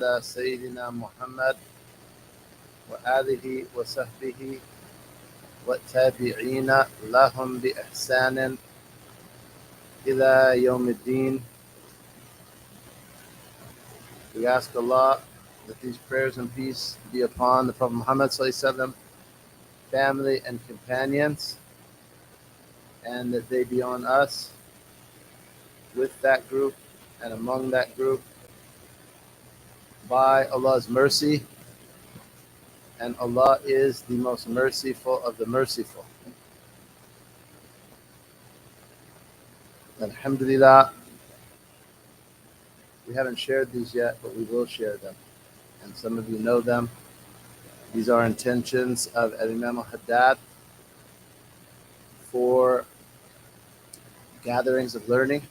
على سيدنا محمد وآله وصحبه والتابعين لهم بإحسان إلى يوم الدين. We ask Allah that these prayers and peace be upon the Prophet Muhammad ﷺ, family and companions, and that they be on us with that group and among that group by Allah's mercy. And Allah is the most merciful of the merciful. Alhamdulillah, we haven't shared these yet, but we will share them. And some of you know them. These are intentions of Imam al-Haddad for gatherings of learning.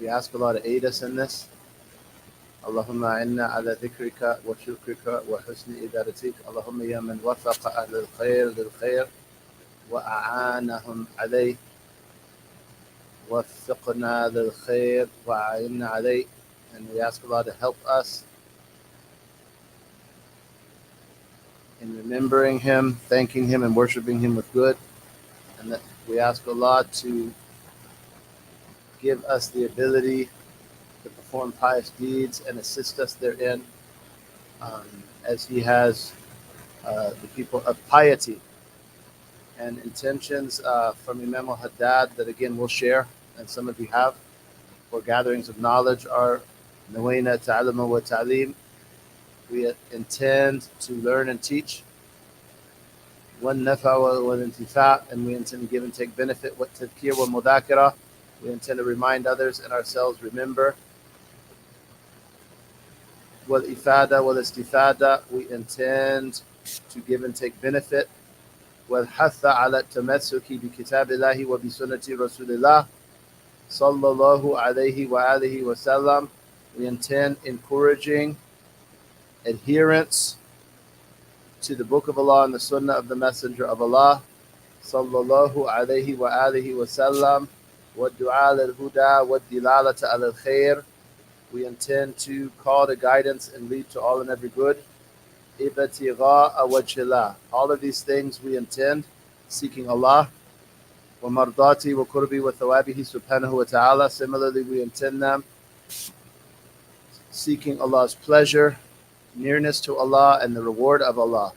We ask Allah to aid us in this. Allahumma inna ala dhikrika wa shukrika wa husni ibadatik. Allahumma ya man wafaqa ahlul khair lil khair wa a'anahum alayh. Wafiqna lil khair wa a'inna alayh. And we ask Allah to help us in remembering Him, thanking Him, and worshiping Him with good. And that we ask Allah to give us the ability to perform pious deeds and assist us therein, as He has the people of piety. And intentions from Imam al-Haddad that again we'll share, and some of you have, for gatherings of knowledge are Nawayna Ta'aluma wa Ta'aleem. We intend to learn and teach. One nafa wa intifa, and we intend to give and take benefit. What tadkir wa mudakara, we intend to remind others and ourselves remember. Wal ifada wal istifada, we intend to give and take benefit. Wal hatha ala tamassuki bi kitabillahi wa bi sunnati rasulillah sallallahu alayhi wa alihi wa sallam, we intend encouraging adherence to the Book of Allah and the Sunnah of the Messenger of Allah sallallahu alayhi wa alihi wa sallam, wa du'a lil huda wa dilalata al khair, we intend to call to guidance and lead to all and every good. Ibtigha'a wajhillah, all of these things we intend seeking Allah, wa mardati wa qurbi wa thawabihi subhanahu wa ta'ala, similarly we intend them seeking Allah's pleasure, nearness to Allah, and the reward of Allah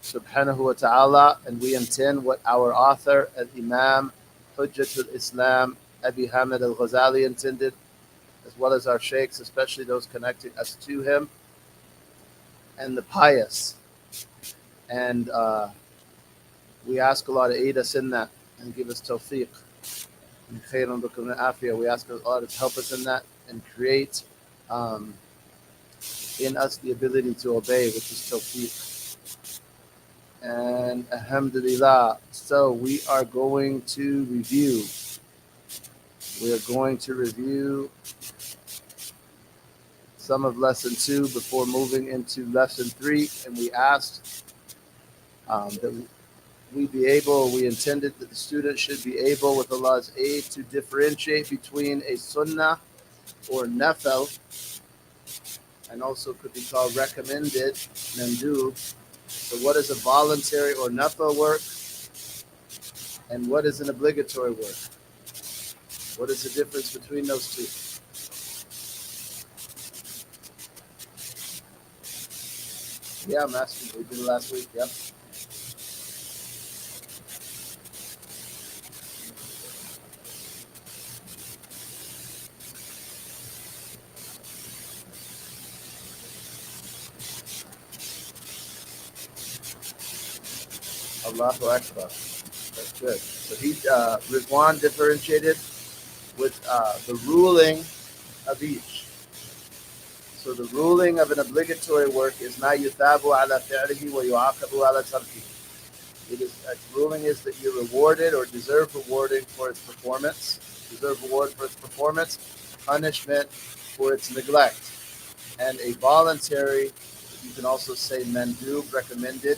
subhanahu wa ta'ala. And we intend what our author, Al-Imam Hujjatul Islam Abi Hamid al-Ghazali intended, as well as our sheikhs, especially those connecting us to him, and the pious. And we ask Allah to aid us in that and give us tawfiq. We ask Allah to help us in that and create in us the ability to obey, which is tawfiq. And alhamdulillah, so we are going to review. We are going to review some of lesson 2 before moving into lesson 3. And we asked that we intended that the student should be able, with Allah's aid, to differentiate between a sunnah or nafal, and also could be called recommended, mandub. So what is a voluntary or nafal work, and what is an obligatory work? What is the difference between those two? Yeah, I'm asking. We did it last week. Yep. Allahu Akbar. That's good. So Rizwan differentiated with the ruling of each. So the ruling of an obligatory work is ma yuthabu ala fi'lihi wa yu'aqabu ala tarkihi. Its ruling is that you're rewarded or deserve rewarding for its performance, punishment for its neglect. And a voluntary, you can also say mandub, recommended.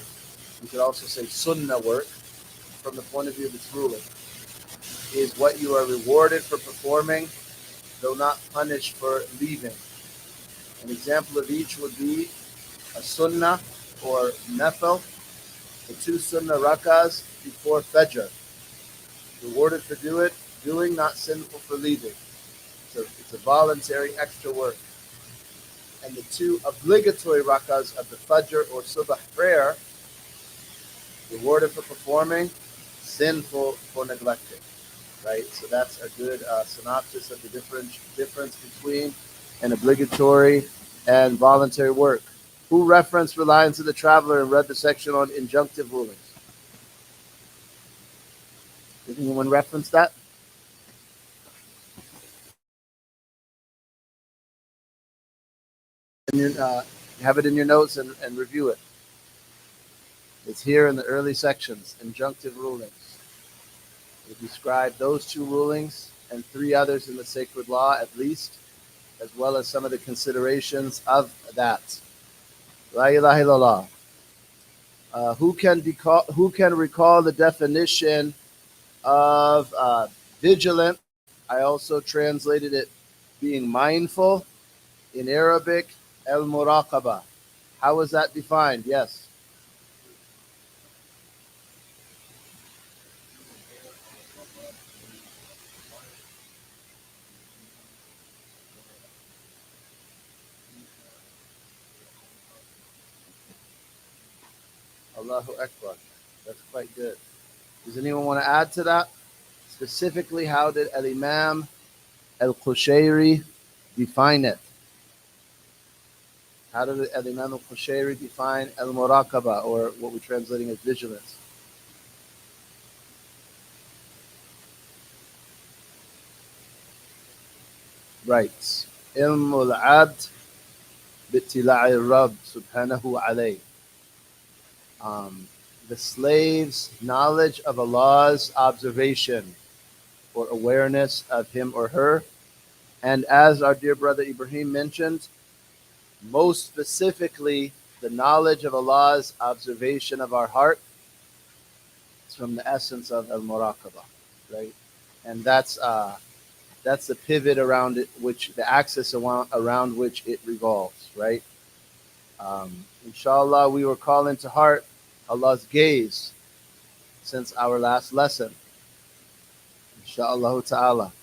You could also say sunnah work, from the point of view of its ruling, is what you are rewarded for performing, though not punished for leaving. An example of each would be a sunnah or nafil, the 2 sunnah rakas before Fajr. Rewarded for doing, not sinful for leaving. So it's a voluntary extra work. And the 2 obligatory rakas of the Fajr or Subh prayer, rewarded for performing, sinful for neglecting. Right? So that's a good synopsis of the difference between an obligatory and voluntary work. Who referenced Reliance of the Traveler and read the section on injunctive rulings? Did anyone reference that? You have it in your notes and review it. It's here in the early sections, injunctive rulings. We describe those 2 rulings and 3 others in the sacred law at least, as well as some of the considerations of that. La ilaha illallah. Who can recall the definition of vigilant? I also translated it being mindful. In Arabic, al-muraqaba. How is that defined? Yes. Allahu Akbar. That's quite good. Does anyone want to add to that? Specifically, how did Al-Imam Al-Qushayri define it? How did Al-Imam Al-Qushayri define Al-Muraqaba, or what we're translating as vigilance? Right. Ilmul abd bittila'i Rabb subhanahu alayh. The slave's knowledge of Allah's observation or awareness of him or her. And as our dear brother Ibrahim mentioned, most specifically, the knowledge of Allah's observation of our heart is from the essence of al-muraqabah, right? And that's the pivot around it, which the axis around which it revolves, right? Inshallah, we will call into heart Allah's gaze since our last lesson. Inshallah ta'ala.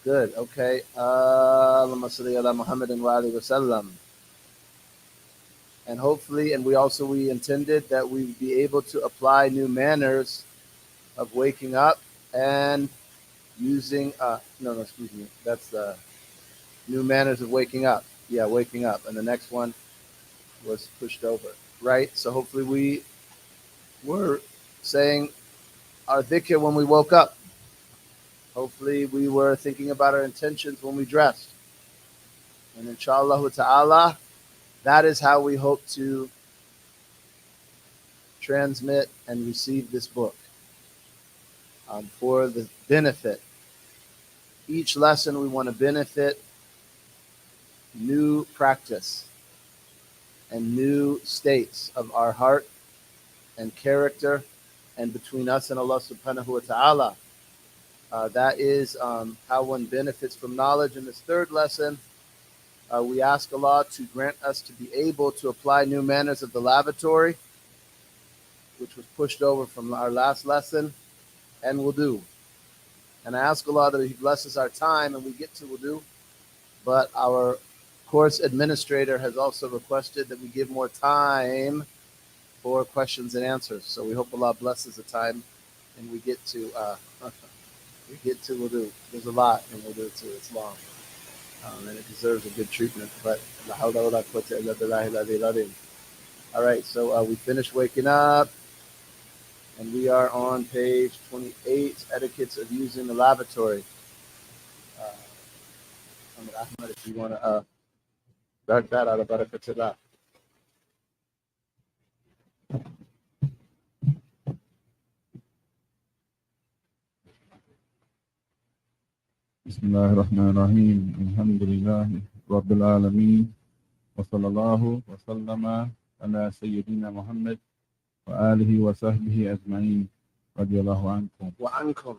Good, okay. Allahumma salli ala Muhammadin wa alihi wa sallam. And hopefully, and we intended that we would be able to apply new manners of waking up and using, excuse me. That's the new manners of waking up. Yeah, waking up. And the next one was pushed over, right? So hopefully we were saying our dhikr when we woke up. Hopefully we were thinking about our intentions when we dressed. And inshallah ta'ala, that is how we hope to transmit and receive this book for the benefit. Each lesson we want to benefit new practice and new states of our heart and character and between us and Allah subhanahu wa ta'ala. That is how one benefits from knowledge. In this 3rd lesson, we ask Allah to grant us to be able to apply new manners of the lavatory, which was pushed over from our last lesson, and wudu. And I ask Allah that He blesses our time and we get to wudu. But our course administrator has also requested that we give more time for questions and answers. So we hope Allah blesses the time and we get to wudu. There's a lot in wudu too. It's long. And it deserves a good treatment. But all right, so we finished waking up, and we are on page 28, etiquettes of using the lavatory. Ahmed, if you want to start that out of barakatillah. Bismillahirrahmanirrahim. Alhamdulillah Rabbil Alameen. Wa sallallahu wa sallama ala Sayyidina Muhammad wa alihi wa sahbihi ajma'in. Radiyallahu ankum. Wa ankum.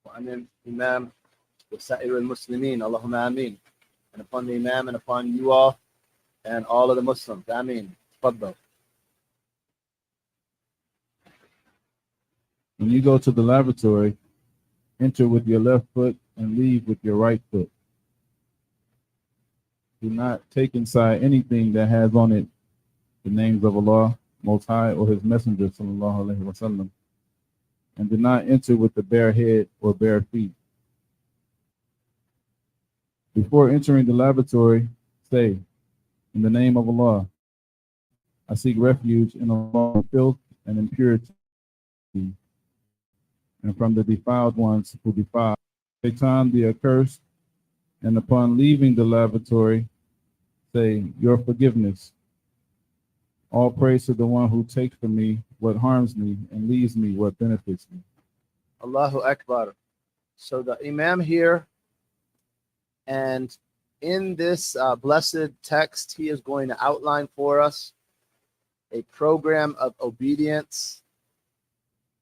Wa an al-imam wa sa'ir al-muslimin. Allahumma ameen. and upon the Imam, and upon you all, and all of the Muslims. Ameen. Tfaddal. When you go to the lavatory, enter with your left foot and leave with your right foot. Do not take inside anything that has on it the names of Allah Most High or His Messenger sallallahu alaihi wasallam, and do not enter with the bare head or bare feet. Before entering the lavatory, say, in the name of Allah, I seek refuge in Allah from filth and impurity, and from the defiled ones who defile. Shaitan the accursed, and upon leaving the lavatory, say, your forgiveness. All praise to the one who takes from me what harms me and leaves me what benefits me. Allahu Akbar. So the Imam here, and in this blessed text, he is going to outline for us a program of obedience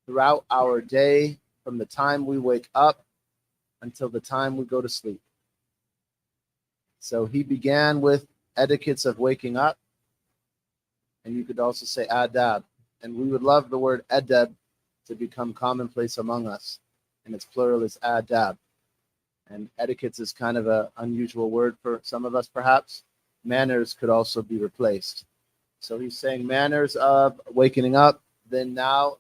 throughout our day, from the time we wake up until the time we go to sleep. So he began with etiquettes of waking up, and you could also say adab. And we would love the word adab to become commonplace among us, and its plural is adab. And etiquettes is kind of an unusual word for some of us, perhaps. Manners could also be replaced. So he's saying manners of waking up. Then now,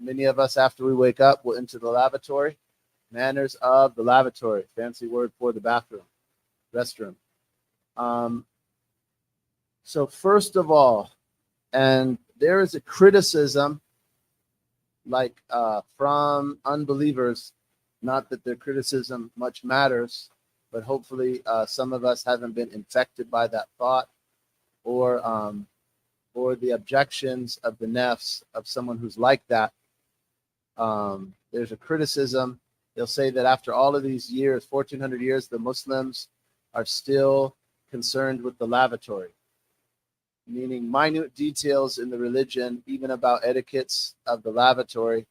many of us, after we wake up, will enter the lavatory. Manners of the lavatory, fancy word for the bathroom, restroom. So first of all, and there is a criticism, like from unbelievers, not that their criticism much matters, but hopefully some of us haven't been infected by that thought, or the objections of the nafs of someone who's like that. There's a criticism. They'll say that after all of these years, 1400 years, the Muslims are still concerned with the lavatory, meaning minute details in the religion, even about etiquettes of the lavatory,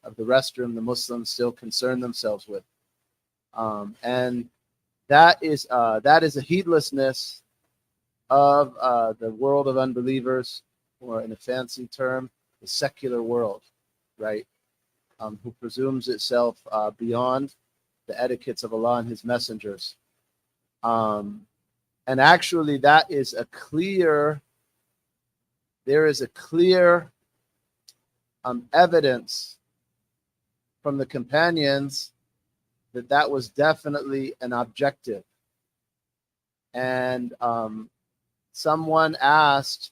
of the restroom, the Muslims still concern themselves with. And that is a heedlessness of the world of unbelievers, or in a fancy term, the secular world, right? Who presumes itself beyond the etiquettes of Allah and His messengers. And actually, there is a clear evidence from the companions that was definitely an objective. And someone asked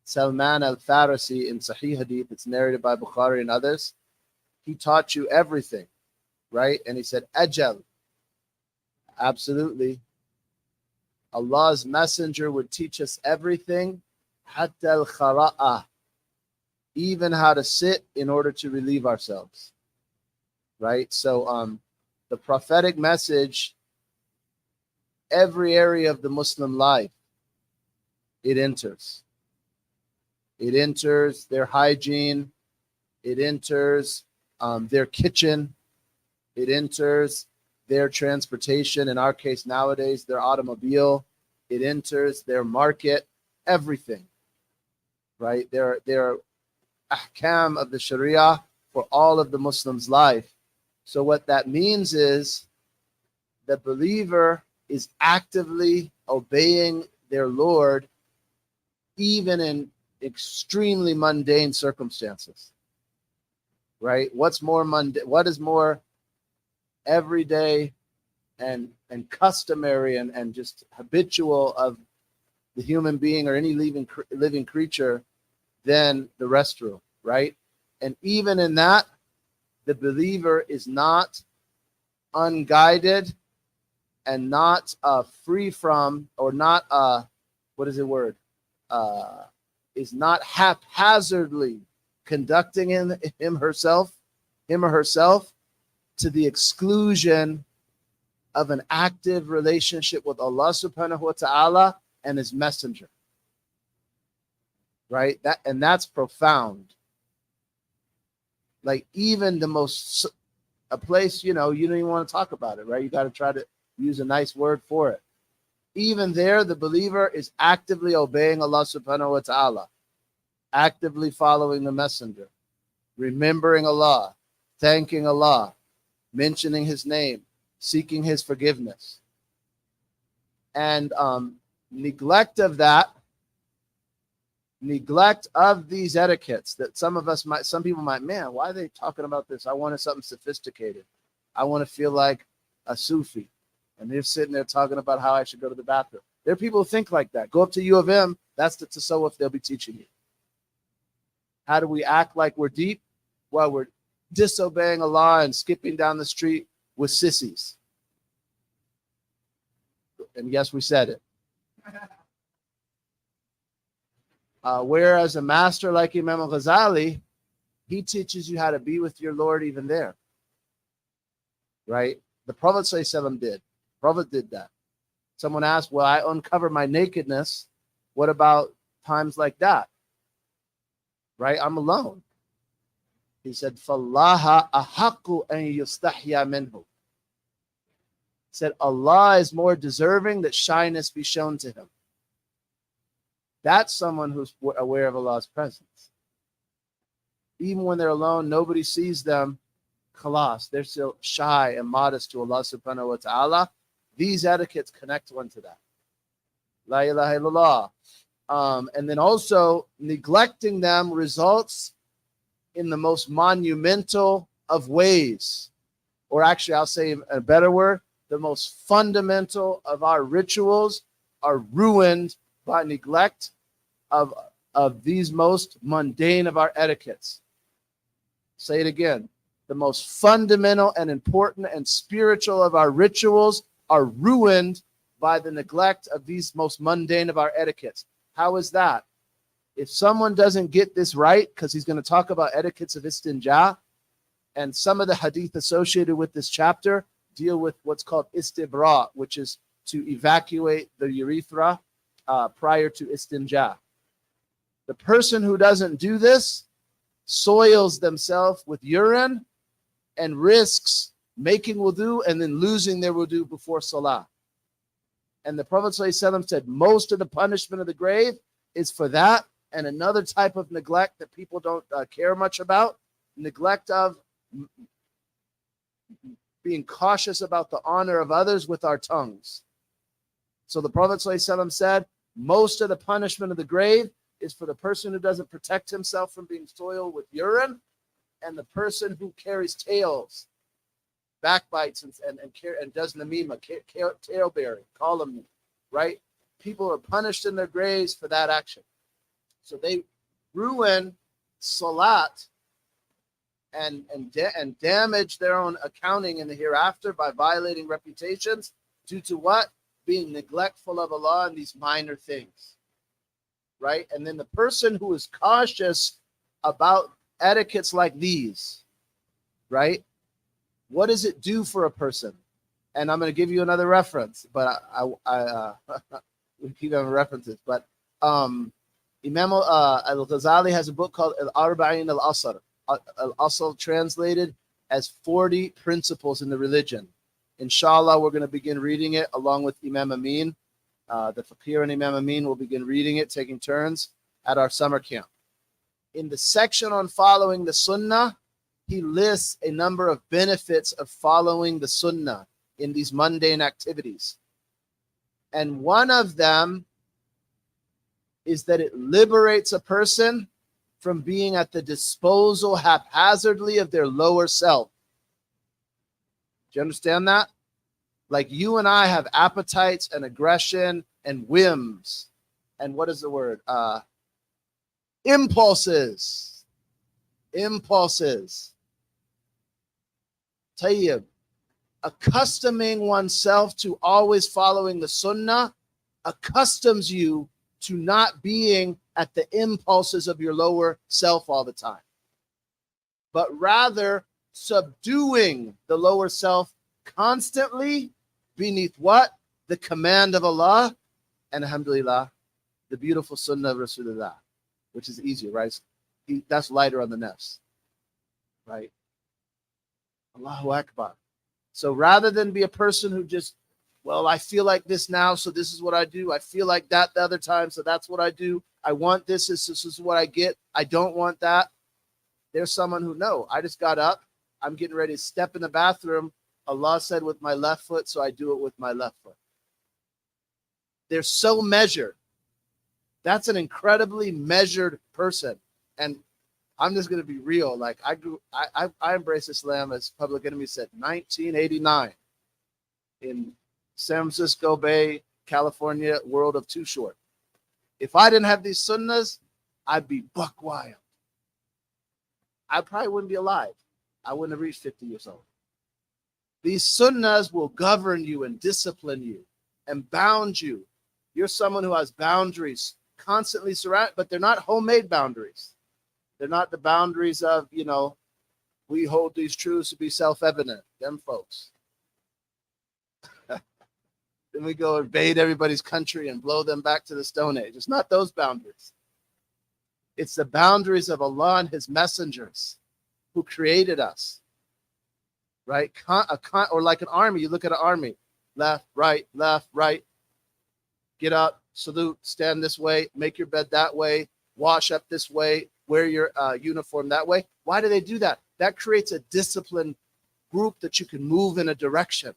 Salman al-Farisi in Sahih Hadith, it's narrated by Bukhari and others, he taught you everything, right? And he said, Ajal. Absolutely. Allah's messenger would teach us everything, hatta al-khara'ah, even how to sit in order to relieve ourselves, right? So the prophetic message, every area of the Muslim life, it enters. It enters their hygiene. It enters their kitchen. It enters their transportation. In our case nowadays, their automobile. It enters their market. Everything, right? Their ahkam of the Sharia for all of the Muslims' life. So what that means is the believer is actively obeying their Lord, even in extremely mundane circumstances, right? What's more mundane? What is more everyday and customary and just habitual of the human being or any living creature than the restroom, right? And even in that, the believer is not unguided and not free from, or not is not haphazardly conducting him or herself to the exclusion of an active relationship with Allah subhanahu wa ta'ala and His messenger, right? That's profound. Like even the most, a place, you don't even want to talk about it, right? You got to try to use a nice word for it. even there, the believer is actively obeying Allah subhanahu wa ta'ala, actively following the messenger, remembering Allah, thanking Allah, mentioning his name, seeking his forgiveness. And neglect of these etiquettes that some people might, man, why are they talking about this? I wanted something sophisticated. I want to feel like a Sufi. And they're sitting there talking about how I should go to the bathroom. There are people who think like that. Go up to U of M. That's the tasawwuf they'll be teaching you. How do we act like we're deep? Well, we're disobeying Allah and skipping down the street with sissies. And yes, we said it. Whereas a master like Imam al-Ghazali, he teaches you how to be with your Lord even there. Right? The Prophet ﷺ did. The Prophet did that. Someone asked, well, I uncover my nakedness. What about times like that? Right? I'm alone. He said, فَاللَّهَ أَحَقُّ أَن يُسْتَحْيَا مِنْهُ. He said, Allah is more deserving that shyness be shown to him. That's someone who's aware of Allah's presence. Even when they're alone, nobody sees them. Khalas, they're still shy and modest to Allah subhanahu wa ta'ala. These etiquettes connect one to that. La ilaha illallah. And then also, neglecting them results in the most monumental of ways. Or actually, I'll say a better word, the most fundamental of our rituals are ruined by neglect of these most mundane of our etiquettes. Say it again. The most fundamental and important and spiritual of our rituals are ruined by the neglect of these most mundane of our etiquettes. How is that? If someone doesn't get this right, because he's going to talk about etiquettes of istinja, and some of the hadith associated with this chapter deal with what's called istibra, which is to evacuate the urethra prior to istinja. The person who doesn't do this soils themselves with urine and risks making wudu and then losing their wudu before salah. And the Prophet ﷺ said most of the punishment of the grave is for that and another type of neglect that people don't care much about, neglect of being cautious about the honor of others with our tongues. So the Prophet ﷺ said most of the punishment of the grave is for the person who doesn't protect himself from being soiled with urine and the person who carries tales, backbites, and does namima, tail bearing, calumny, right? People are punished in their graves for that action. So they ruin salat and damage their own accounting in the hereafter by violating reputations due to what? Being neglectful of Allah in these minor things, right? And then the person who is cautious about etiquettes like these, right? What does it do for a person? And I'm going to give you another reference, but we keep having references. But Imam Al-Ghazali has a book called Al-Arba'in Al-Asr. Al-Asr translated as 40 principles in the religion. Inshallah, we're going to begin reading it along with Imam Amin. The Faqir and Imam Amin will begin reading it, taking turns at our summer camp. In the section on following the Sunnah, he lists a number of benefits of following the Sunnah in these mundane activities. And one of them is that it liberates a person from being at the disposal haphazardly of their lower self. Do you understand that? Like you and I have appetites and aggression and whims. And what is the word? Impulses. Tayyib. Accustoming oneself to always following the Sunnah accustoms you to not being at the impulses of your lower self all the time, but rather subduing the lower self constantly beneath what? The command of Allah and alhamdulillah, the beautiful Sunnah of Rasulullah, which is easier, right? That's lighter on the nafs, right? Allahu Akbar. So rather than be a person who just Well, I feel like this now, so this is what I do. I feel like that the other time, so that's what I do. I want this is what I get. I don't want that. There's someone who, no, I just got up. I'm getting ready to step in the bathroom. Allah said with my left foot, so I do it with my left foot. They're so measured. That's an incredibly measured person. And I'm just going to be real. Like I embraced Islam, as Public Enemy said, 1989 in San Francisco Bay, California, world of Too Short. If I didn't have these sunnahs, I'd be buck wild. I probably wouldn't be alive. I wouldn't have reached 50 years old. These sunnahs will govern you and discipline you and bound you. You're someone who has boundaries constantly surrounded, but they're not homemade boundaries. They're not the boundaries of, we hold these truths to be self-evident. Them folks. Then we go invade everybody's country and blow them back to the Stone Age. It's not those boundaries. It's the boundaries of Allah and His messengers who created us. Right? Or like an army. You look at an army. Left, right, get up, salute, stand this way, make your bed that way, wash up this way, wear your uniform that way. Why do they do that? That creates a disciplined group that you can move in a direction.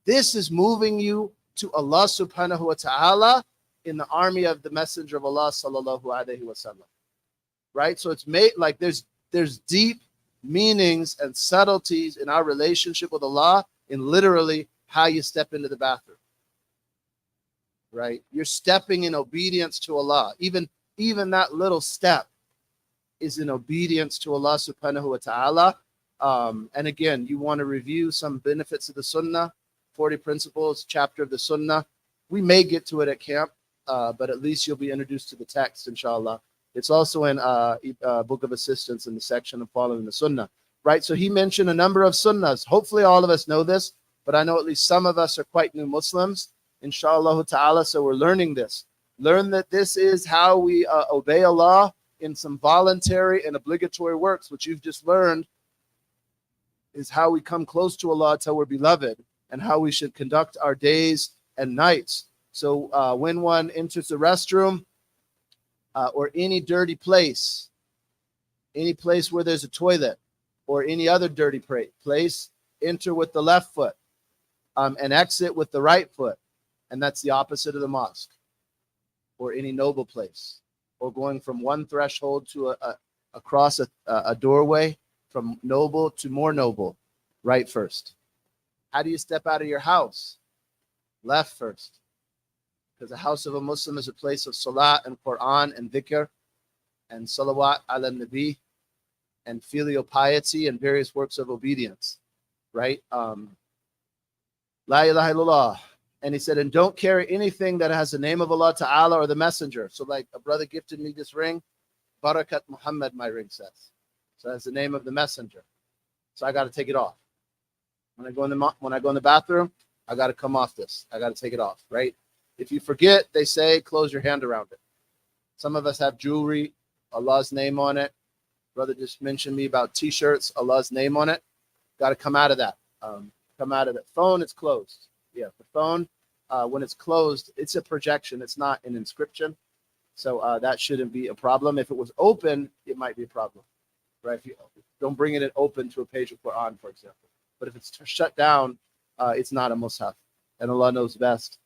This is moving you to Allah subhanahu wa ta'ala in the army of the Messenger of Allah sallallahu alaihi wasallam. Right? So it's made like there's deep meanings and subtleties in our relationship with Allah in literally how you step into the bathroom. Right? You're stepping in obedience to Allah. Even that little step is in obedience to Allah subhanahu wa ta'ala. And again, you want to review some benefits of the Sunnah, 40 Principles, chapter of the Sunnah. We may get to it at camp, but at least you'll be introduced to the text, inshallah. It's also in Book of Assistance in the section of Following the Sunnah. Right? So he mentioned a number of Sunnahs. Hopefully all of us know this, but I know at least some of us are quite new Muslims, inshallah ta'ala. So we're learning this. Learn that this is how we obey Allah in some voluntary and obligatory works, which you've just learned is how we come close to Allah till we're beloved, and how we should conduct our days and nights. So when one enters the restroom or any dirty place, any place where there's a toilet or any other dirty place, enter with the left foot and exit with the right foot. And that's the opposite of the mosque or any noble place, or going from one threshold to across a doorway from noble to more noble, right first. How do you step out of your house? Left first. Because the house of a Muslim is a place of salat and Quran and dhikr and salawat ala nabi and filial piety and various works of obedience. Right? La ilaha illallah. And he said, and don't carry anything that has the name of Allah Ta'ala or the Messenger. So like a brother gifted me this ring, Barakat Muhammad, my ring says. So that's the name of the Messenger. So I got to take it off. When I go in the bathroom, I got to come off this. I got to take it off, right? If you forget, they say, close your hand around it. Some of us have jewelry, Allah's name on it. Brother just mentioned me about T-shirts, Allah's name on it. Got to come out of that. Come out of that. Phone, it's closed. Yeah, the phone, when it's closed, it's a projection. It's not an inscription. So that shouldn't be a problem. If it was open, it might be a problem, right? If you don't bring it open to a page of Quran, for example. But if it's shut down, it's not a mushaf. And Allah knows best.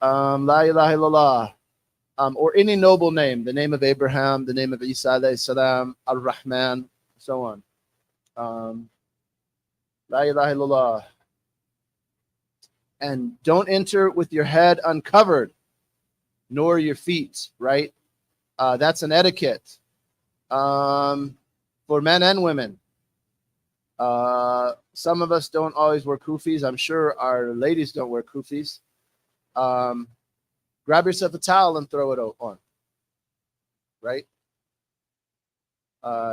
La ilaha illallah. Or any noble name, the name of Abraham, the name of Isa alayhi salam, Al-Rahman, so on. La ilaha illallah. And don't enter with your head uncovered, nor your feet, right? That's an etiquette for men and women. Some of us don't always wear kufis. I'm sure our ladies don't wear kufis. Grab yourself a towel and throw it on, right?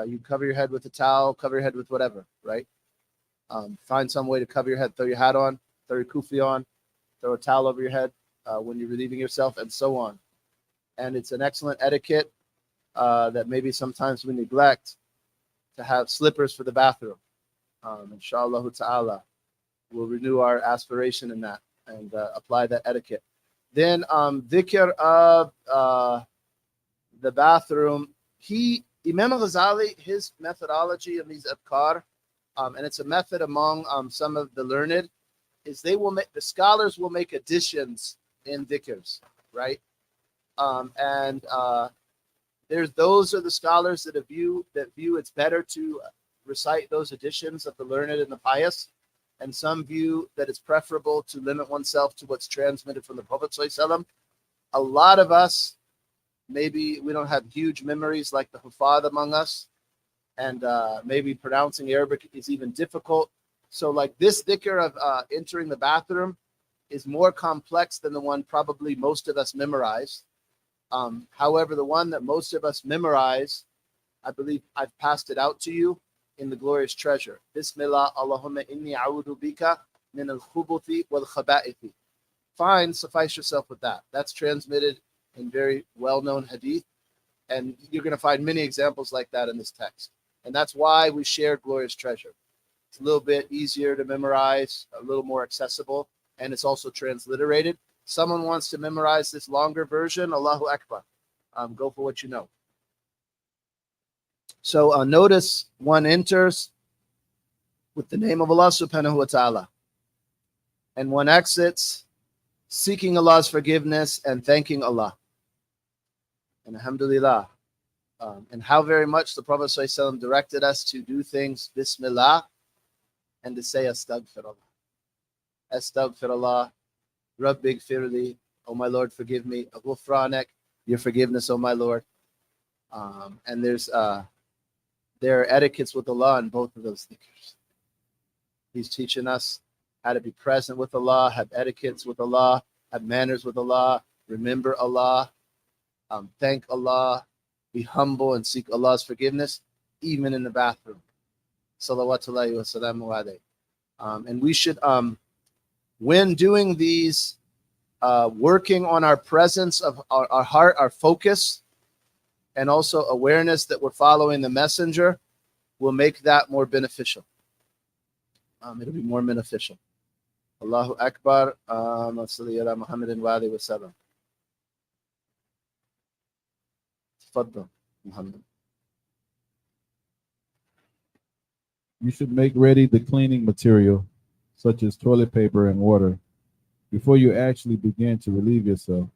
You cover your head with a towel, cover your head with whatever, right? Find some way to cover your head. Throw your hat on, throw your kufi on, throw a towel over your head when you're relieving yourself, and so on. And it's an excellent etiquette that maybe sometimes we neglect, to have slippers for the bathroom. Inshallah ta'ala, we'll renew our aspiration in that. and apply that etiquette. Then dhikr of the bathroom. Imam Ghazali, his methodology of these adhkar, and it's a method among some of the learned, is the scholars will make additions in dhikrs, right? And those are the scholars that view it's better to recite those additions of the learned and the pious, and some view that it's preferable to limit oneself to what's transmitted from the Prophet ﷺ. A lot of us, maybe we don't have huge memories like the Hufad among us, and maybe pronouncing Arabic is even difficult. So like this dhikr of entering the bathroom is more complex than the one probably most of us memorize. However, the one that most of us memorize, I believe I've passed it out to you in the glorious treasure. Bismillah, Allahumma inni a'udhu bika min al-khubuthi wal khaba'ithi. Fine, suffice yourself with that. That's transmitted in very well-known hadith, and you're going to find many examples like that in this text. And that's why we share glorious treasure. It's a little bit easier to memorize, a little more accessible, and it's also transliterated. Someone wants to memorize this longer version, Allahu Akbar. Go for what you know. So notice one enters with the name of Allah subhanahu wa ta'ala, and one exits seeking Allah's forgiveness and thanking Allah. And alhamdulillah. And how very much the Prophet ﷺ directed us to do things Bismillah and to say Astaghfirullah. Astaghfirullah, Rabbi gfirli, oh my Lord, forgive me. Ghufranak, your forgiveness, oh my Lord. And there are etiquettes with Allah in both of those dhikrs. He's teaching us how to be present with Allah, have etiquettes with Allah, have manners with Allah, remember Allah, thank Allah, be humble and seek Allah's forgiveness, even in the bathroom. Salawatullahi wa salamu alayhi. And we should, when doing these, working on our presence of our heart, our focus, and also awareness that we're following the messenger will make that more beneficial. It'll be more beneficial. Allahu Akbar. Salli ala Muhammadin wa alihi wa sallam. Tafaddal, Muhammad. You should make ready the cleaning material, such as toilet paper and water, before you actually begin to relieve yourself.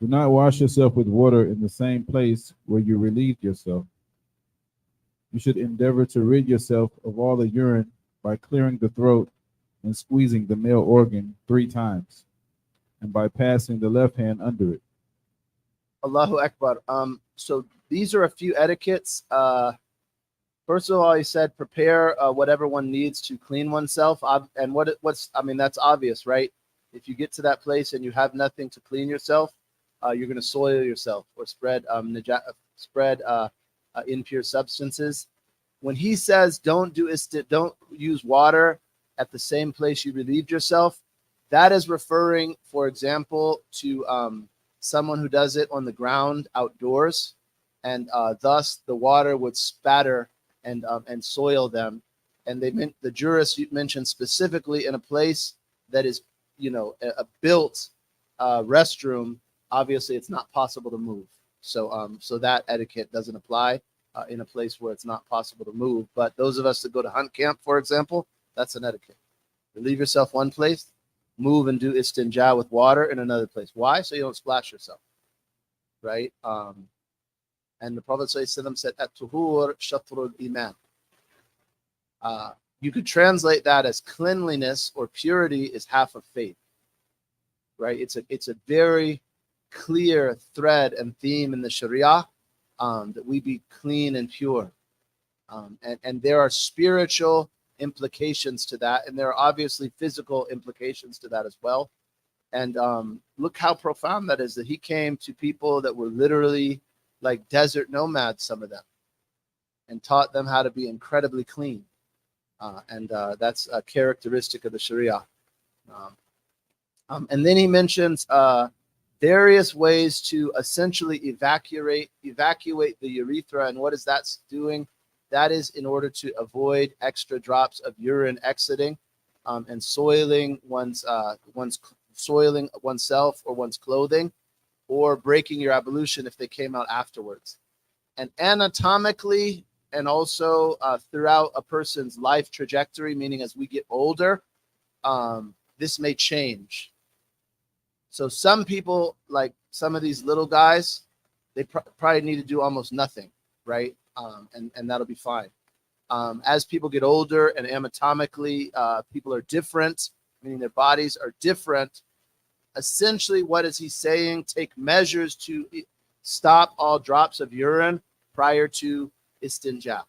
Do not wash yourself with water in the same place where you relieved yourself. You should endeavor to rid yourself of all the urine by clearing the throat and squeezing the male organ 3 times, and by passing the left hand under it. Allahu Akbar. So these are a few etiquettes. First of all, he said prepare whatever one needs to clean oneself. And that's obvious, right? If you get to that place and you have nothing to clean yourself, you're going to soil yourself or spread impure substances. When he says don't use water at the same place you relieved yourself, that is referring, for example, to someone who does it on the ground outdoors, and thus the water would spatter and soil them. And the jurists mentioned specifically in a place that is, a built restroom. Obviously, it's not possible to move. So that etiquette doesn't apply in a place where it's not possible to move. But those of us that go to hunt camp, for example, that's an etiquette. Relieve yourself one place, move and do istinja with water in another place. Why? So you don't splash yourself, right? And the Prophet ﷺ said, "At-tuhur shatrul iman." You could translate that as cleanliness or purity is half of faith, right? It's a very clear thread and theme in the Sharia that we be clean and pure, and there are spiritual implications to that, and there are obviously physical implications to that as well. And look how profound that is, that he came to people that were literally like desert nomads, some of them, and taught them how to be incredibly clean. And that's a characteristic of the Sharia. And then he mentions various ways to essentially evacuate the urethra. And what is that doing? That is in order to avoid extra drops of urine exiting. and soiling soiling oneself or one's clothing, or breaking your ablution if they came out afterwards. And anatomically, and also throughout a person's life trajectory, meaning as we get older, this may change. So some people, like some of these little guys, they probably need to do almost nothing, right? And that'll be fine. As people get older and anatomically, people are different, meaning their bodies are different. Essentially, what is he saying? Take measures to stop all drops of urine prior to istinja.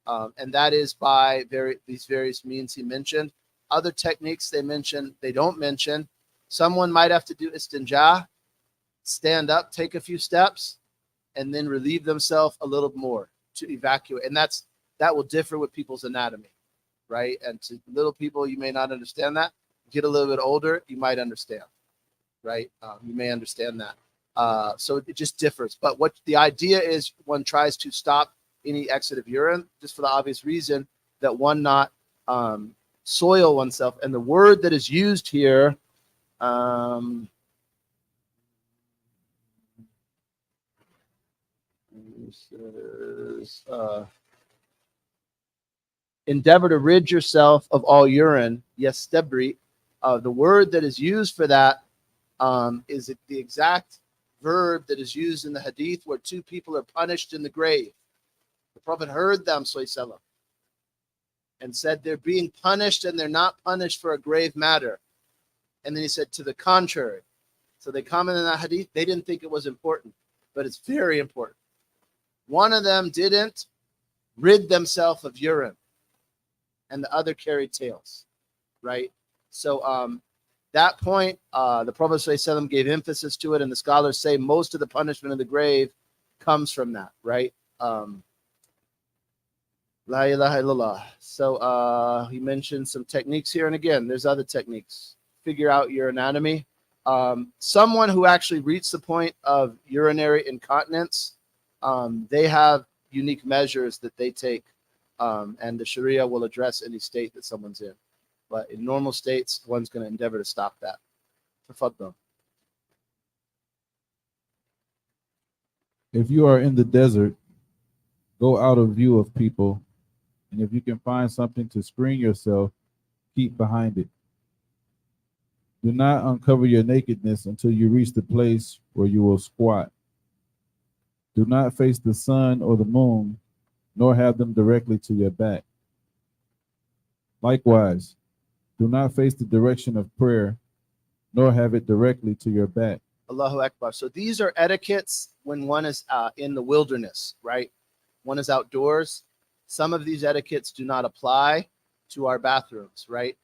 And that is by these various means he mentioned. Other techniques they don't mention. Someone might have to do istinja, stand up, take a few steps, and then relieve themselves a little more to evacuate. And that will differ with people's anatomy, right? And to little people, you may not understand that. Get a little bit older, you might understand, right? You may understand that. So it just differs. But what the idea is, one tries to stop any exit of urine, just for the obvious reason that one not soil oneself. And the word that is used here, endeavor to rid yourself of all urine. Yes, debris. The word that is used for that is the exact verb that is used in the hadith where two people are punished in the grave. The Prophet heard them, sallam, and said they're being punished and they're not punished for a grave matter. And then he said to the contrary. So they commented in that hadith, they didn't think it was important, but it's very important. One of them didn't rid themselves of urine, and the other carried tails, right? So that point, the Prophet ﷺ gave emphasis to it, and the scholars say most of the punishment of the grave comes from that, right? La ilaha illallah. So he mentioned some techniques here, and again, there's other techniques. Figure out your anatomy. Someone who actually reached the point of urinary incontinence, they have unique measures that they take, and the Sharia will address any state that someone's in. But in normal states, one's going to endeavor to stop that. Tafaddal. If you are in the desert, go out of view of people, and if you can find something to screen yourself, keep behind it. Do not uncover your nakedness until you reach the place where you will squat. Do not face the sun or the moon, nor have them directly to your back. Likewise, do not face the direction of prayer, nor have it directly to your back. Allahu Akbar. So these are etiquettes when one is in the wilderness, right? One is outdoors. Some of these etiquettes do not apply to our bathrooms, right?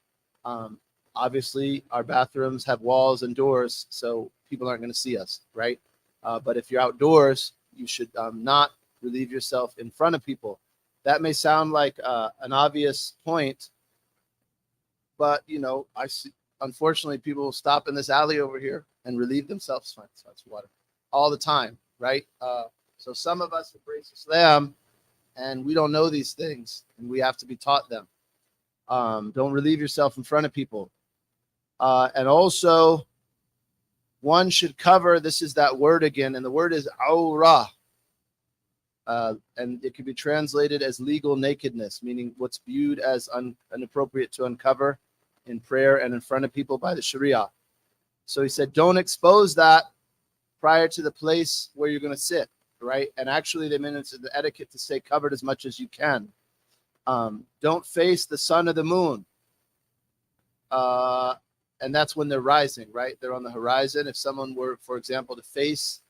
Obviously, our bathrooms have walls and doors, so people aren't going to see us, right? But if you're outdoors, you should not relieve yourself in front of people. That may sound like an obvious point, but I see. Unfortunately, people will stop in this alley over here and relieve themselves. Fine, so it's water all the time, right? So some of us embrace Islam, and we don't know these things, and we have to be taught them. Don't relieve yourself in front of people, and also one should cover. This is that word again, and the word is awrah. And it can be translated as legal nakedness, meaning what's viewed as inappropriate to uncover in prayer and in front of people by the Sharia. So he said, don't expose that prior to the place where you're going to sit, right? And actually, they mentioned the etiquette to stay covered as much as you can. Don't face the sun or the moon. And that's when they're rising, right? They're on the horizon. If someone were, for example, to face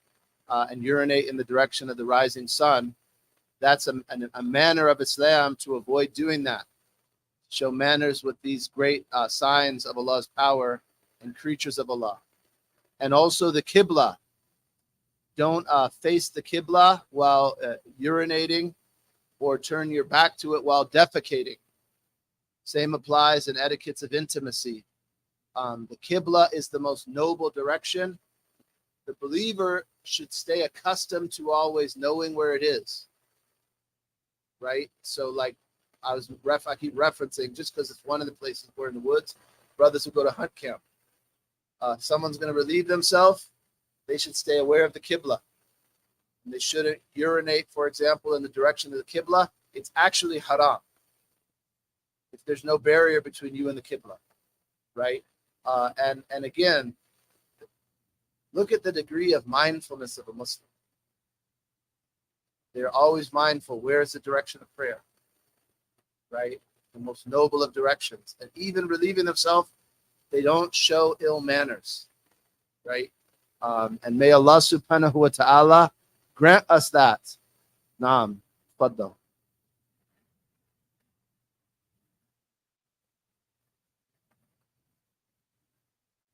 and urinate in the direction of the rising sun, that's a manner of Islam to avoid doing that. Show manners with these great signs of Allah's power and creatures of Allah. And also the Qibla. Don't face the Qibla while urinating or turn your back to it while defecating. Same applies in etiquettes of intimacy. The Qibla is the most noble direction. The believer should stay accustomed to always knowing where it is. Right? So like I keep referencing just because it's one of the places we're in the woods. Brothers who go to hunt camp. Someone's going to relieve themselves. They should stay aware of the Qibla. And they shouldn't urinate, for example, in the direction of the Qibla. It's actually haram if there's no barrier between you and the Qibla, right? And again, look at the degree of mindfulness of a Muslim. They're always mindful. Where is the direction of prayer? Right? The most noble of directions. And even relieving themselves, they don't show ill manners. Right? And may Allah subhanahu wa ta'ala grant us that. Naam. Faddal.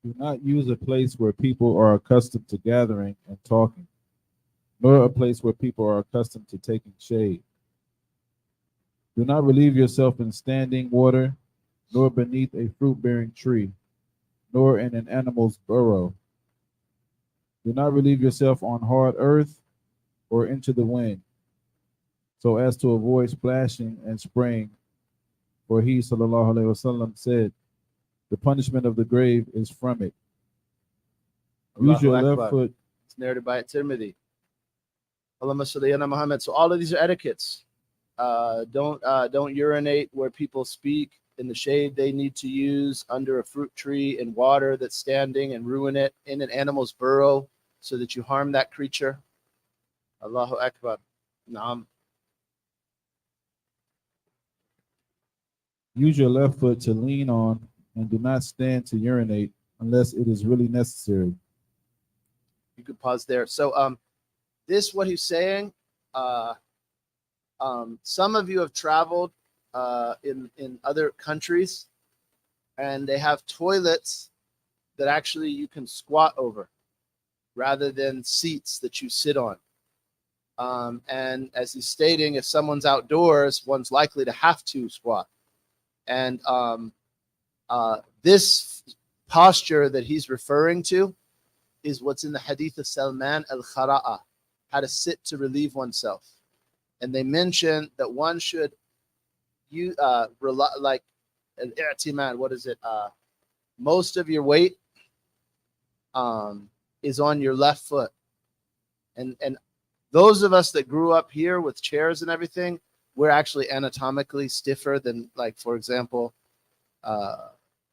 Do not use a place where people are accustomed to gathering and talking, nor a place where people are accustomed to taking shade. Do not relieve yourself in standing water, nor beneath a fruit-bearing tree, nor in an animal's burrow. Do not relieve yourself on hard earth or into the wind, so as to avoid splashing and spraying. For he, sallallahu alaihi wasallam, said, the punishment of the grave is from it. Use your left foot. It's narrated by Tirmidhi. Allahumma salli ala Muhammad. So all of these are etiquettes. Don't urinate where people speak, in the shade they need to use, under a fruit tree, in water that's standing, and ruin it, in an animal's burrow so that you harm that creature. Allahu Akbar. Naam. Use your left foot to lean on, and do not stand to urinate unless it is really necessary. You could pause there. So this, what he's saying, some of you have traveled in other countries, and they have toilets that actually you can squat over rather than seats that you sit on. And as he's stating, if someone's outdoors, one's likely to have to squat. And this posture that he's referring to is what's in the hadith of Salman al-Khara'a, how to sit to relieve oneself. And they mention that one should like an i'timad, what is it? Most of your weight is on your left foot. And those of us that grew up here with chairs and everything, we're actually anatomically stiffer than, like, for example,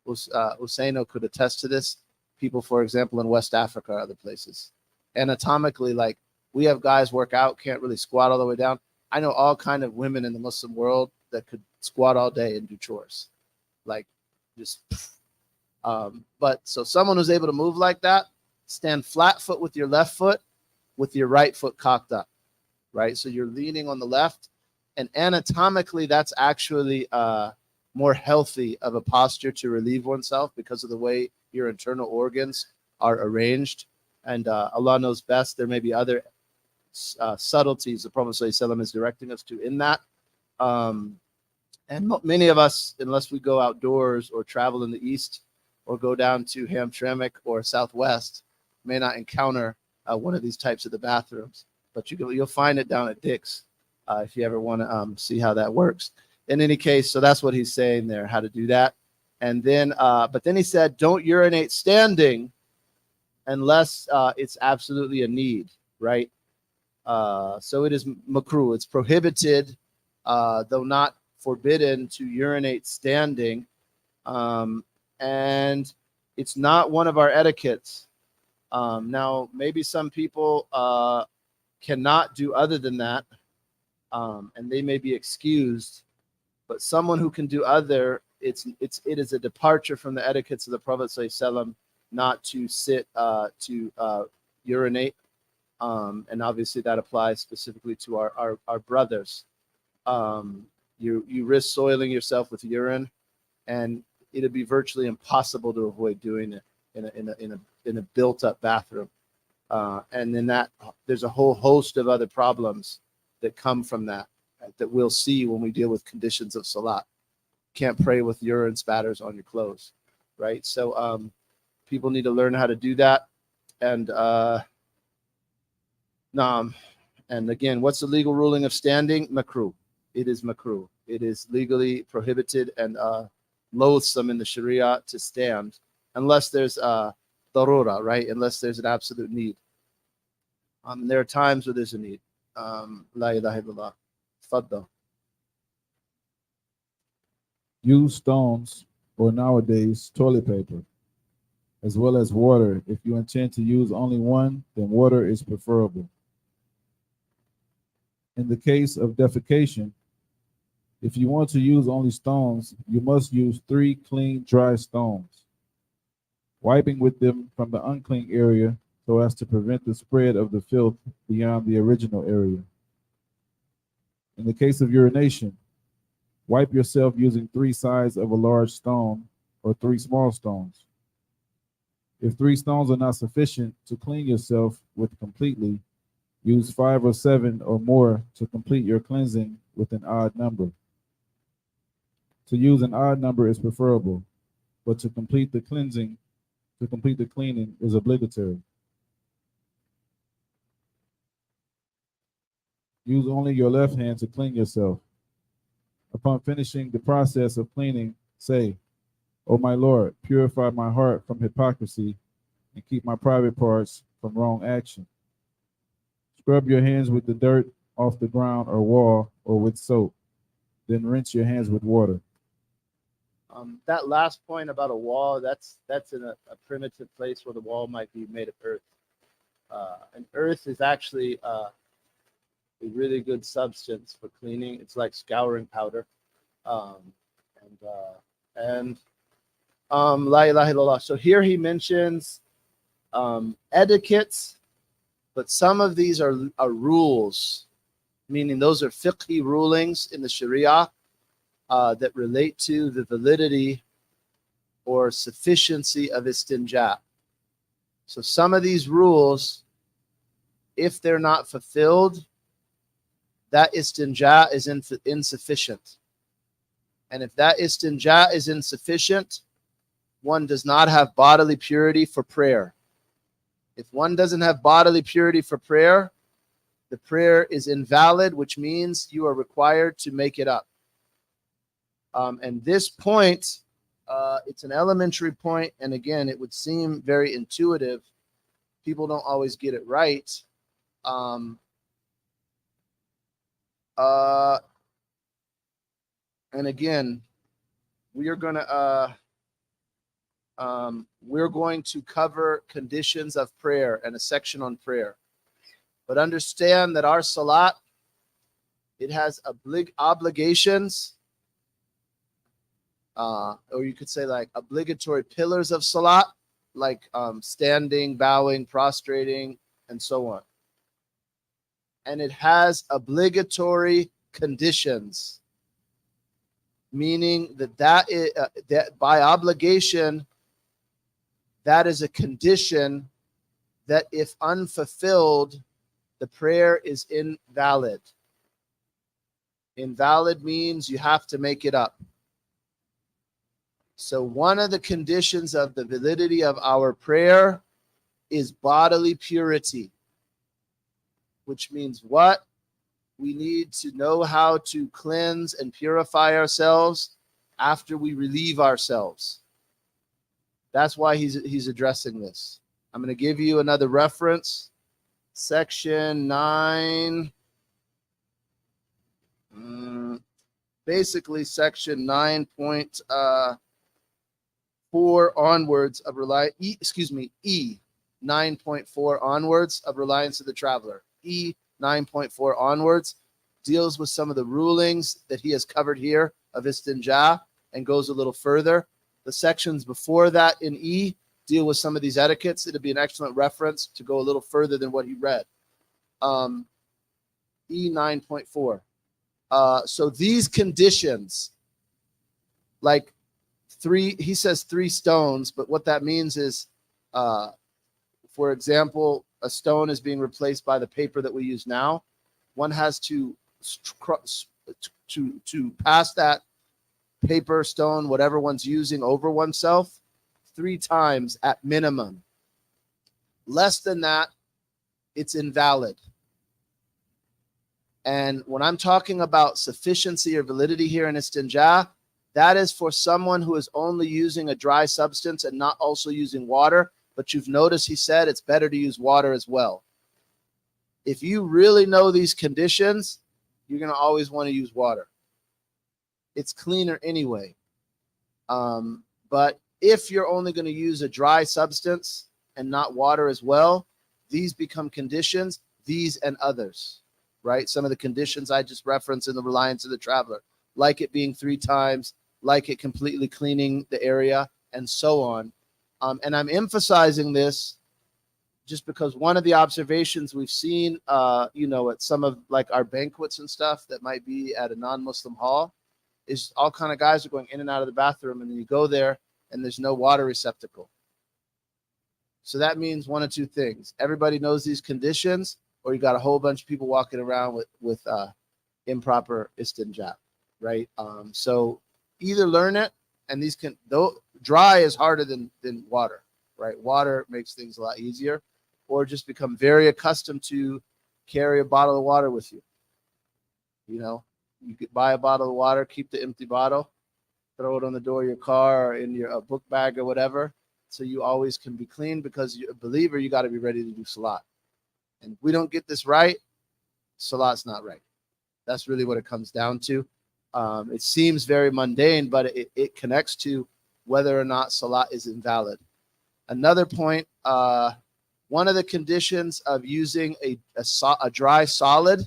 Usaino could attest to this. People, for example, in West Africa or other places, anatomically, like, we have guys work out, can't really squat all the way down. I know all kind of women in the Muslim world that could squat all day and do chores, like just. But so someone who's able to move like that, stand flat foot with your left foot, with your right foot cocked up, right? So you're leaning on the left, and anatomically, that's actually more healthy of a posture to relieve oneself because of the way your internal organs are arranged. And Allah knows best. There may be other subtleties the Prophet ﷺ is directing us to in that. And many of us, unless we go outdoors or travel in the East or go down to Hamtramck or Southwest, may not encounter one of these types of the bathrooms. But you'll find it down at Dick's if you ever want to see how that works. In any case, so that's what he's saying there, how to do that. And then, but then he said, don't urinate standing unless it's absolutely a need, right? So it is makruh. It's prohibited, though not forbidden, to urinate standing. And it's not one of our etiquettes. Now, maybe some people cannot do other than that, and they may be excused. But someone who can do other, it is a departure from the etiquettes of the Prophet ﷺ not to sit to urinate. And obviously that applies specifically to our brothers. You risk soiling yourself with urine, and it'd be virtually impossible to avoid doing it in a built-up bathroom. And then there's a whole host of other problems that come from that we'll see when we deal with conditions of salat. Can't pray with urine spatters on your clothes, right? So people need to learn how to do that. And and again, what's the legal ruling of standing? Makruh. It is makruh. It is legally prohibited and loathsome in the Sharia to stand unless there's a darura, right? Unless there's an absolute need. There are times where there's a need. La ilaha illallah. Faddal. Use stones or nowadays toilet paper, as well as water. If you intend to use only one, then water is preferable. In the case of defecation, if you want to use only stones, you must use 3 clean, dry stones, wiping with them from the unclean area so as to prevent the spread of the filth beyond the original area. In the case of urination, wipe yourself using 3 sides of a large stone or 3 small stones. If 3 stones are not sufficient to clean yourself with completely, use 5 or 7 or more to complete your cleansing with an odd number. To use an odd number is preferable, but to complete the cleaning is obligatory. Use only your left hand to clean yourself. Upon finishing the process of cleaning, say, "O my Lord, purify my heart from hypocrisy and keep my private parts from wrong action." Scrub your hands with the dirt off the ground or wall or with soap. Then rinse your hands with water. That last point about a wall, that's in a primitive place where the wall might be made of earth. And earth is actually a really good substance for cleaning. It's like scouring powder. La ilaha illallah. So here he mentions etiquettes, but some of these are rules, meaning those are fiqhi rulings in the Sharia that relate to the validity or sufficiency of istinja. So some of these rules, if they're not fulfilled, that istinja is insufficient. And if that istinja is insufficient, one does not have bodily purity for prayer. If one doesn't have bodily purity for prayer, the prayer is invalid, which means you are required to make it up. And this point, it's an elementary point, and again, it would seem very intuitive. People don't always get it right. And again, we're going to cover conditions of prayer and a section on prayer. But understand that our salat, it has obligations, or you could say like obligatory pillars of salat, like standing, bowing, prostrating, and so on. And it has obligatory conditions, meaning that by obligation, that is a condition that if unfulfilled, the prayer is invalid. Invalid means you have to make it up. So one of the conditions of the validity of our prayer is bodily purity, which means what? We need to know how to cleanse and purify ourselves after we relieve ourselves. That's why he's addressing this. I'm going to give you another reference. Section 9. Basically, section 9.4 onwards of reliance. E 9.4 onwards of reliance of the traveler. E 9.4 onwards deals with some of the rulings that he has covered here of istinja and goes a little further. The sections before that in E deal with some of these etiquettes. It'll be an excellent reference to go a little further than what he read. E 9.4. So these conditions, like he says 3 stones, but what that means is, for example, a stone is being replaced by the paper that we use now. One has to pass that paper, stone, whatever one's using over oneself 3 times at minimum. Less than that, it's invalid. And when I'm talking about sufficiency or validity here in istinja, that is for someone who is only using a dry substance and not also using water. But you've noticed he said it's better to use water as well. If you really know these conditions, you're going to always want to use water. It's cleaner anyway. But if you're only going to use a dry substance and not water as well, these become conditions, these and others, right? Some of the conditions I just referenced in the reliance of the traveler, like it being 3 times, like it completely cleaning the area, and so on. And I'm emphasizing this just because one of the observations we've seen, at some of like our banquets and stuff that might be at a non-Muslim hall, is all kind of guys are going in and out of the bathroom, and then you go there and there's no water receptacle. So that means one of two things: everybody knows these conditions, or you got a whole bunch of people walking around with improper istinja, right? So either learn it, and these can, though dry is harder than water, right? Water makes things a lot easier, or just become very accustomed to carry a bottle of water with you. You could buy a bottle of water, keep the empty bottle, throw it on the door of your car or in your book bag or whatever, so you always can be clean, because you're a believer, you got to be ready to do salat. And if we don't get this right, salat's not right. That's really what it comes down to. It seems very mundane, but it connects to whether or not salat is invalid. Another point, one of the conditions of using a dry solid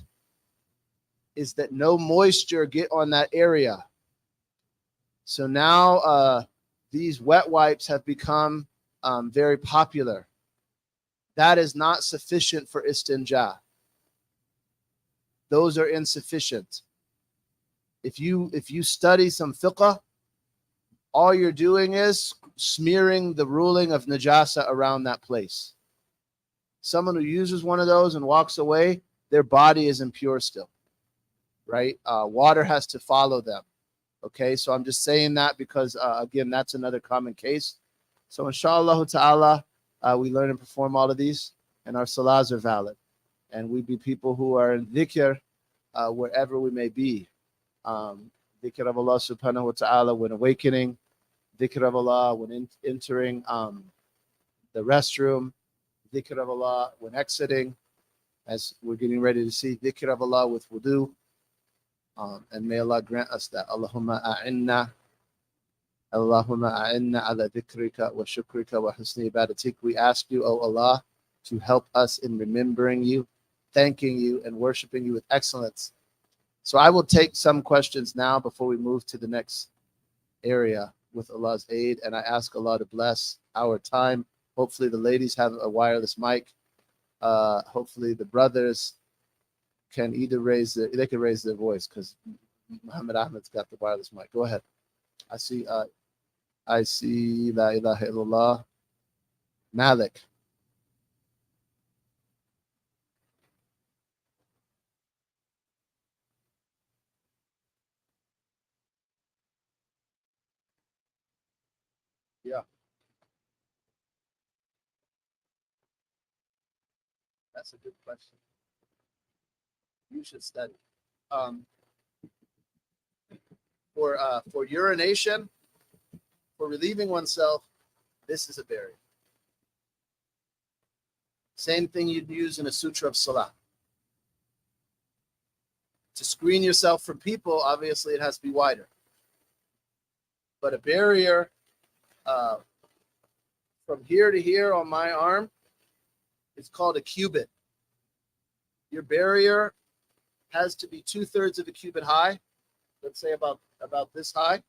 is that no moisture get on that area. So now these wet wipes have become very popular. That is not sufficient for istinja. Those are insufficient. If you study some fiqh, all you're doing is smearing the ruling of najasa around that place. Someone who uses one of those and walks away, their body is impure still, right? Water has to follow them. Okay, so I'm just saying that because, again, that's another common case. So inshallah ta'ala, we learn and perform all of these, and our salahs are valid. And we be people who are in dhikr wherever we may be. Dhikr of Allah subhanahu wa ta'ala when awakening, dhikr of Allah when entering the restroom, dhikr of Allah when exiting, as we're getting ready to see, dhikr of Allah with wudu. And may Allah grant us that. Allahumma a'inna ala dhikrika wa shukrika wa husni ibadatik. We ask you, O Allah, to help us in remembering you, thanking you, and worshiping you with excellence. So I will take some questions now before we move to the next area with Allah's aid. And I ask Allah to bless our time. Hopefully the ladies have a wireless mic. Hopefully the brothers can either raise their voice, because Muhammad Ahmed's got the wireless mic. Go ahead. I see La ilaha illallah. Malik. Yeah. That's a good question. You should study. For urination, for relieving oneself, this is a barrier. Same thing you'd use in a sutra of salah. To screen yourself from people, obviously it has to be wider. But a barrier from here to here on my arm is called a cubit. Your barrier has to be 2/3 of a cubit high. Let's say about this high. Let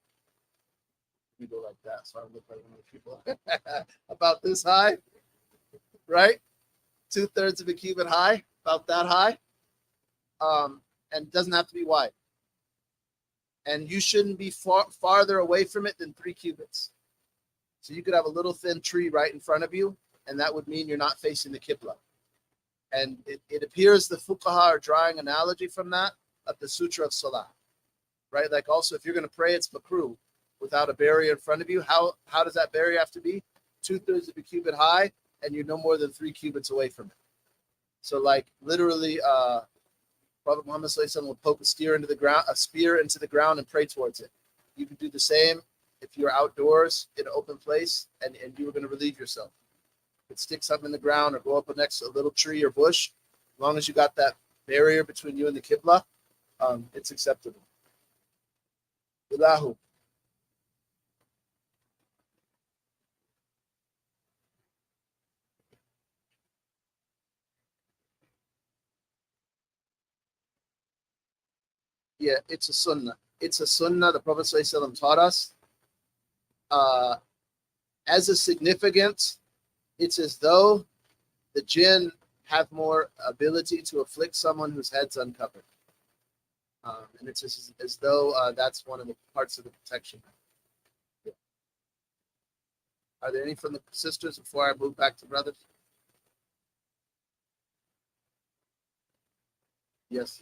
me go like that so I don't look like one of the people. About this high, right? 2/3 of a cubit high, about that high. And it doesn't have to be wide. And you shouldn't be farther away from it than 3 cubits. So you could have a little thin tree right in front of you, and that would mean you're not facing the Qibla. And it appears the fuqaha are drawing analogy from that of the Sutra of Salah, right? Like also, if you're going to pray, it's makruh without a barrier in front of you. How does that barrier have to be? 2/3 of a cubit high, and you're no more than 3 cubits away from it. So like literally Prophet Muhammad SAW would poke a spear into the ground and pray towards it. You can do the same if you're outdoors in an open place and you were going to relieve yourself. You could stick something in the ground or go up next to a little tree or bush. As long as you got that barrier between you and the Qibla, it's acceptable. Ilahu. Yeah, it's a sunnah. It's a sunnah the Prophet ﷺ taught us. As a significance, it's as though the jinn have more ability to afflict someone whose head's uncovered. And it's as though that's one of the parts of the protection. Yeah. Are there any from the sisters before I move back to brothers? Yes.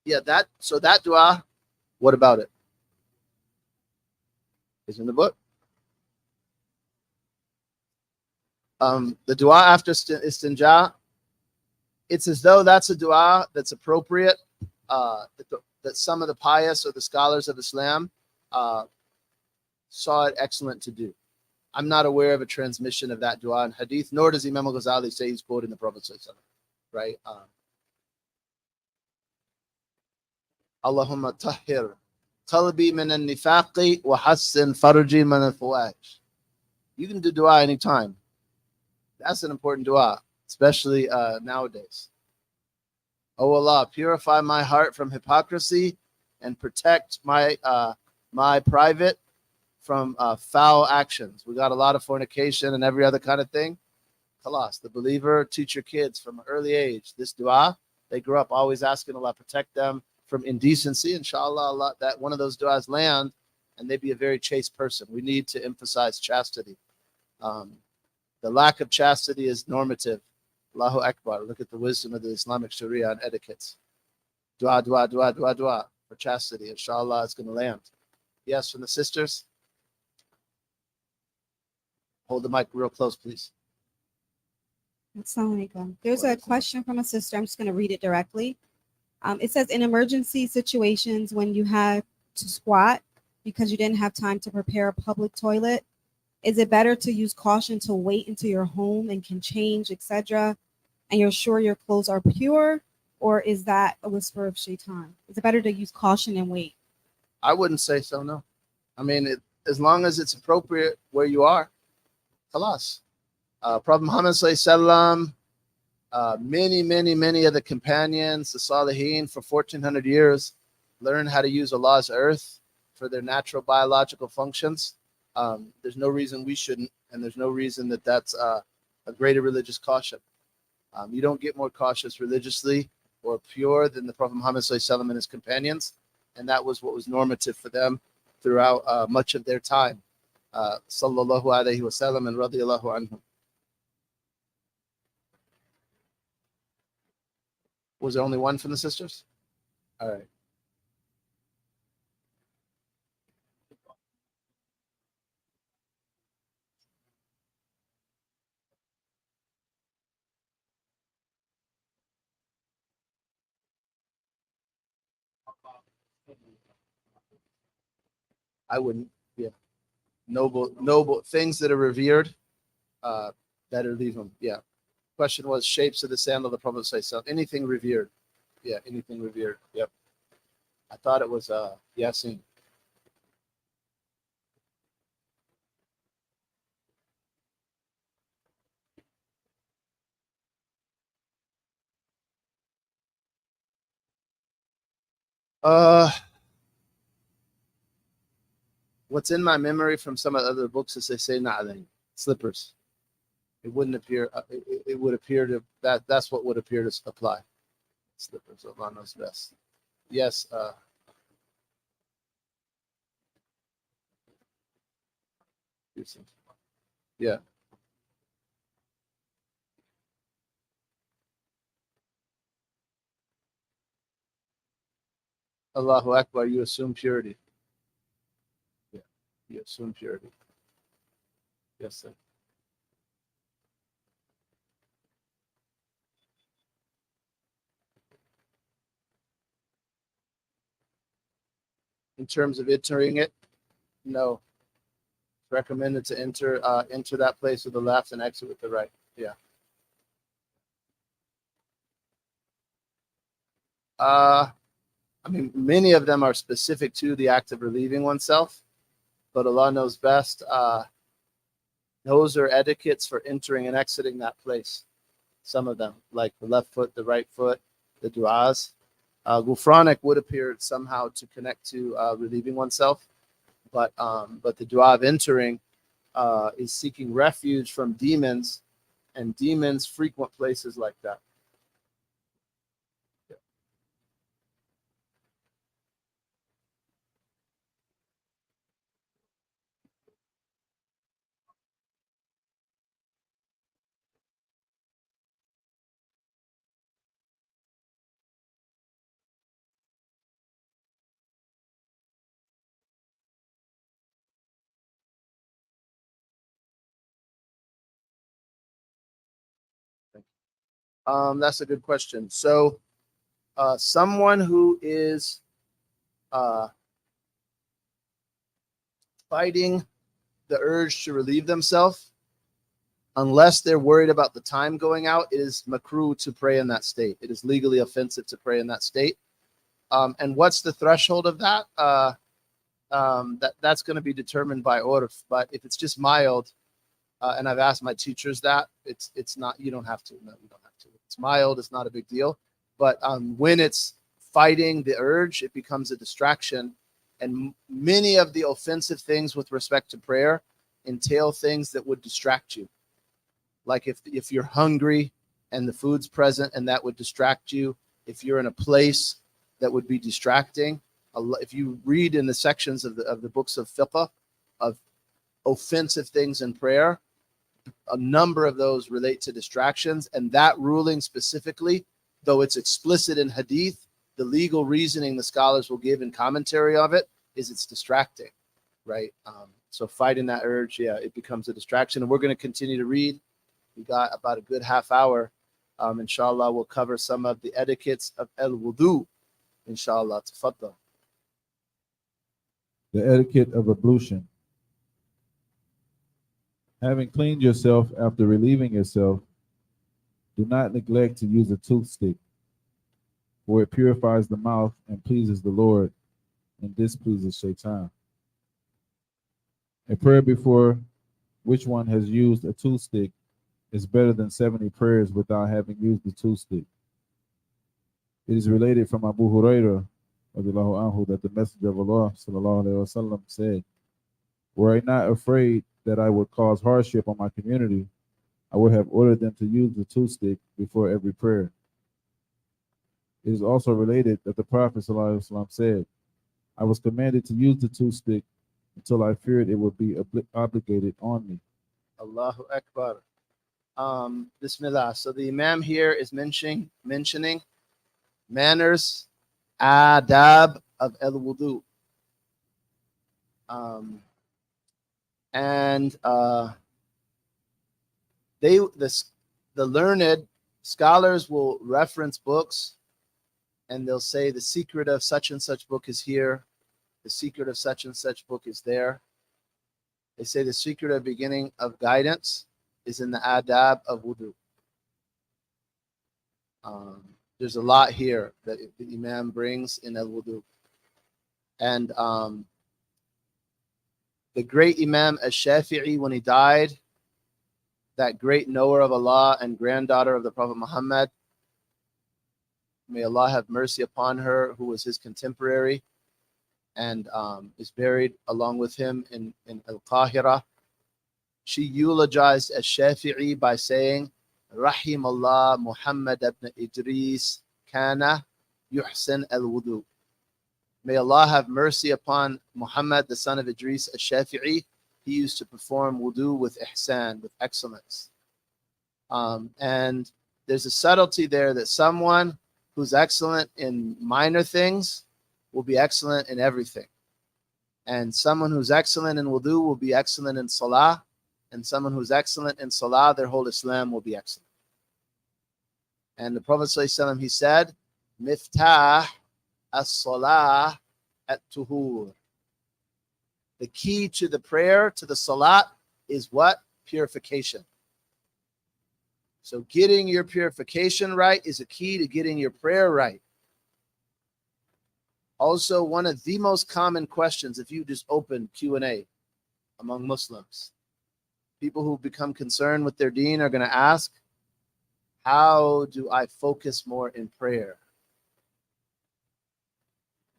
Yeah, that dua, what about it? Is in the book. The dua after istinja, it's as though that's a dua that's appropriate, that some of the pious or the scholars of Islam saw it excellent to do. I'm not aware of a transmission of that dua in hadith, nor does Imam al-Ghazali say he's quoting the Prophet, right? Allahumma tahhir qalbi min al-nifaqi wa hassin farji min al-fawahish. You can do dua anytime. That's an important dua, especially nowadays. Oh Allah, purify my heart from hypocrisy and protect my private from foul actions. We got a lot of fornication and every other kind of thing. Khalas, the believer, teach your kids from an early age this dua. They grew up always asking Allah protect them from indecency. Inshallah, Allah, that one of those duas land and they be a very chaste person. We need to emphasize chastity. The lack of chastity is normative. Allahu Akbar. Look at the wisdom of the Islamic Sharia and etiquettes. Dua, dua, dua, dua, dua for chastity. Inshallah, it's going to land. Yes, from the sisters. Hold the mic real close, please. Assalamu alaikum. There's a question from a sister. I'm just going to read it directly. It says, in emergency situations when you have to squat because you didn't have time to prepare a public toilet, is it better to use caution to wait until you're home and can change, etc., and you're sure your clothes are pure, or is that a whisper of shaitan? Is it better to use caution and wait? I wouldn't say so, no. I mean, as long as it's appropriate where you are, khalas. Prophet Muhammad sallallahu many of the companions, the Salihin, for 1400 years, learned how to use Allah's earth for their natural biological functions. There's no reason we shouldn't, and there's no reason that that's a greater religious caution. You don't get more cautious religiously or pure than the Prophet Muhammad sallallahu and his companions, and that was what was normative for them throughout much of their time. Sallallahu alaihi wasallam and radiyallahu anhum. Was there only one from the sisters? All right. I wouldn't. Yeah. Noble things that are revered, better leave them. Yeah. Question was shapes of the sandal of the Prophet sallallahu. Anything revered. Yeah, anything revered. Yep. I thought it was Yasin. What's in my memory from some of the other books is they say na'alain, slippers. It wouldn't appear. It would appear to that's what would appear to apply. Slippers. Allah knows best. Yes. Yeah. Allahu Akbar. You assume purity. Yeah. You assume purity. Yes, sir. In terms of entering it, no. It's recommended to enter that place with the left and exit with the right. Yeah. I mean, many of them are specific to the act of relieving oneself, but Allah knows best. Those are etiquettes for entering and exiting that place. Some of them, like the left foot, the right foot, the du'as. Ghufranik would appear somehow to connect to relieving oneself, but the du'a of entering is seeking refuge from demons, and demons frequent places like that. That's a good question. So, someone who is fighting the urge to relieve themselves, unless they're worried about the time going out, it is makruh to pray in that state. It is legally offensive to pray in that state. And what's the threshold of that? That's going to be determined by urf. But if it's just mild, and I've asked my teachers that, it's not. You don't have to. No, you don't have to. It's mild. It's not a big deal. But when it's fighting the urge, it becomes a distraction. And many of the offensive things with respect to prayer entail things that would distract you. Like if you're hungry and the food's present and that would distract you. If you're in a place that would be distracting. If you read in the sections of the books of fiqh of offensive things in prayer, a number of those relate to distractions. And that ruling specifically, though it's explicit in hadith, the legal reasoning the scholars will give in commentary of it is it's distracting, right? So fighting that urge, yeah, it becomes a distraction. And we're going to continue to read. We got about a good half hour. Inshallah, we'll cover some of the etiquettes of al-wudu. Inshallah, tafaddal. The etiquette of ablution. Having cleaned yourself after relieving yourself, do not neglect to use a toothstick, for it purifies the mouth and pleases the Lord, and displeases Shaitan. A prayer before which one has used a toothstick is better than 70 prayers without having used the toothstick. It is related from Abu Hurairah anhu, that the Messenger of Allah وسلم, said, "Were I not afraid that I would cause hardship on my community, I would have ordered them to use the toothstick before every prayer." It is also related that the Prophet ﷺ said, "I was commanded to use the toothstick until I feared it would be obligated on me." Allahu Akbar. Bismillah. So the Imam here is mentioning manners, adab of al-wudu. The learned scholars will reference books and they'll say the secret of such and such book is here, the secret of such and such book is there. They say the secret of beginning of guidance is in the adab of wudu. There's a lot here that the Imam brings in al-wudu. And the great Imam al-Shafi'i, when he died, that great knower of Allah and granddaughter of the Prophet Muhammad, may Allah have mercy upon her, who was his contemporary and is buried along with him in Al-Qahira. She eulogized al-Shafi'i by saying, "Rahim Allah Muhammad ibn Idris kana yuhsin al-wudu." May Allah have mercy upon Muhammad, the son of Idris al-Shafi'i. He used to perform wudu with ihsan, with excellence. And there's a subtlety there that someone who's excellent in minor things will be excellent in everything. And someone who's excellent in wudu will be excellent in salah. And someone who's excellent in salah, their whole Islam will be excellent. And the Prophet ﷺ, he said, "Miftah as-salah at-tuhur. The key to the prayer, to the salat, is what? Purification. So getting your purification right is a key to getting your prayer right. Also, one of the most common questions, if you just open Q&A among Muslims, people who become concerned with their deen are going to ask, how do I focus more in prayer?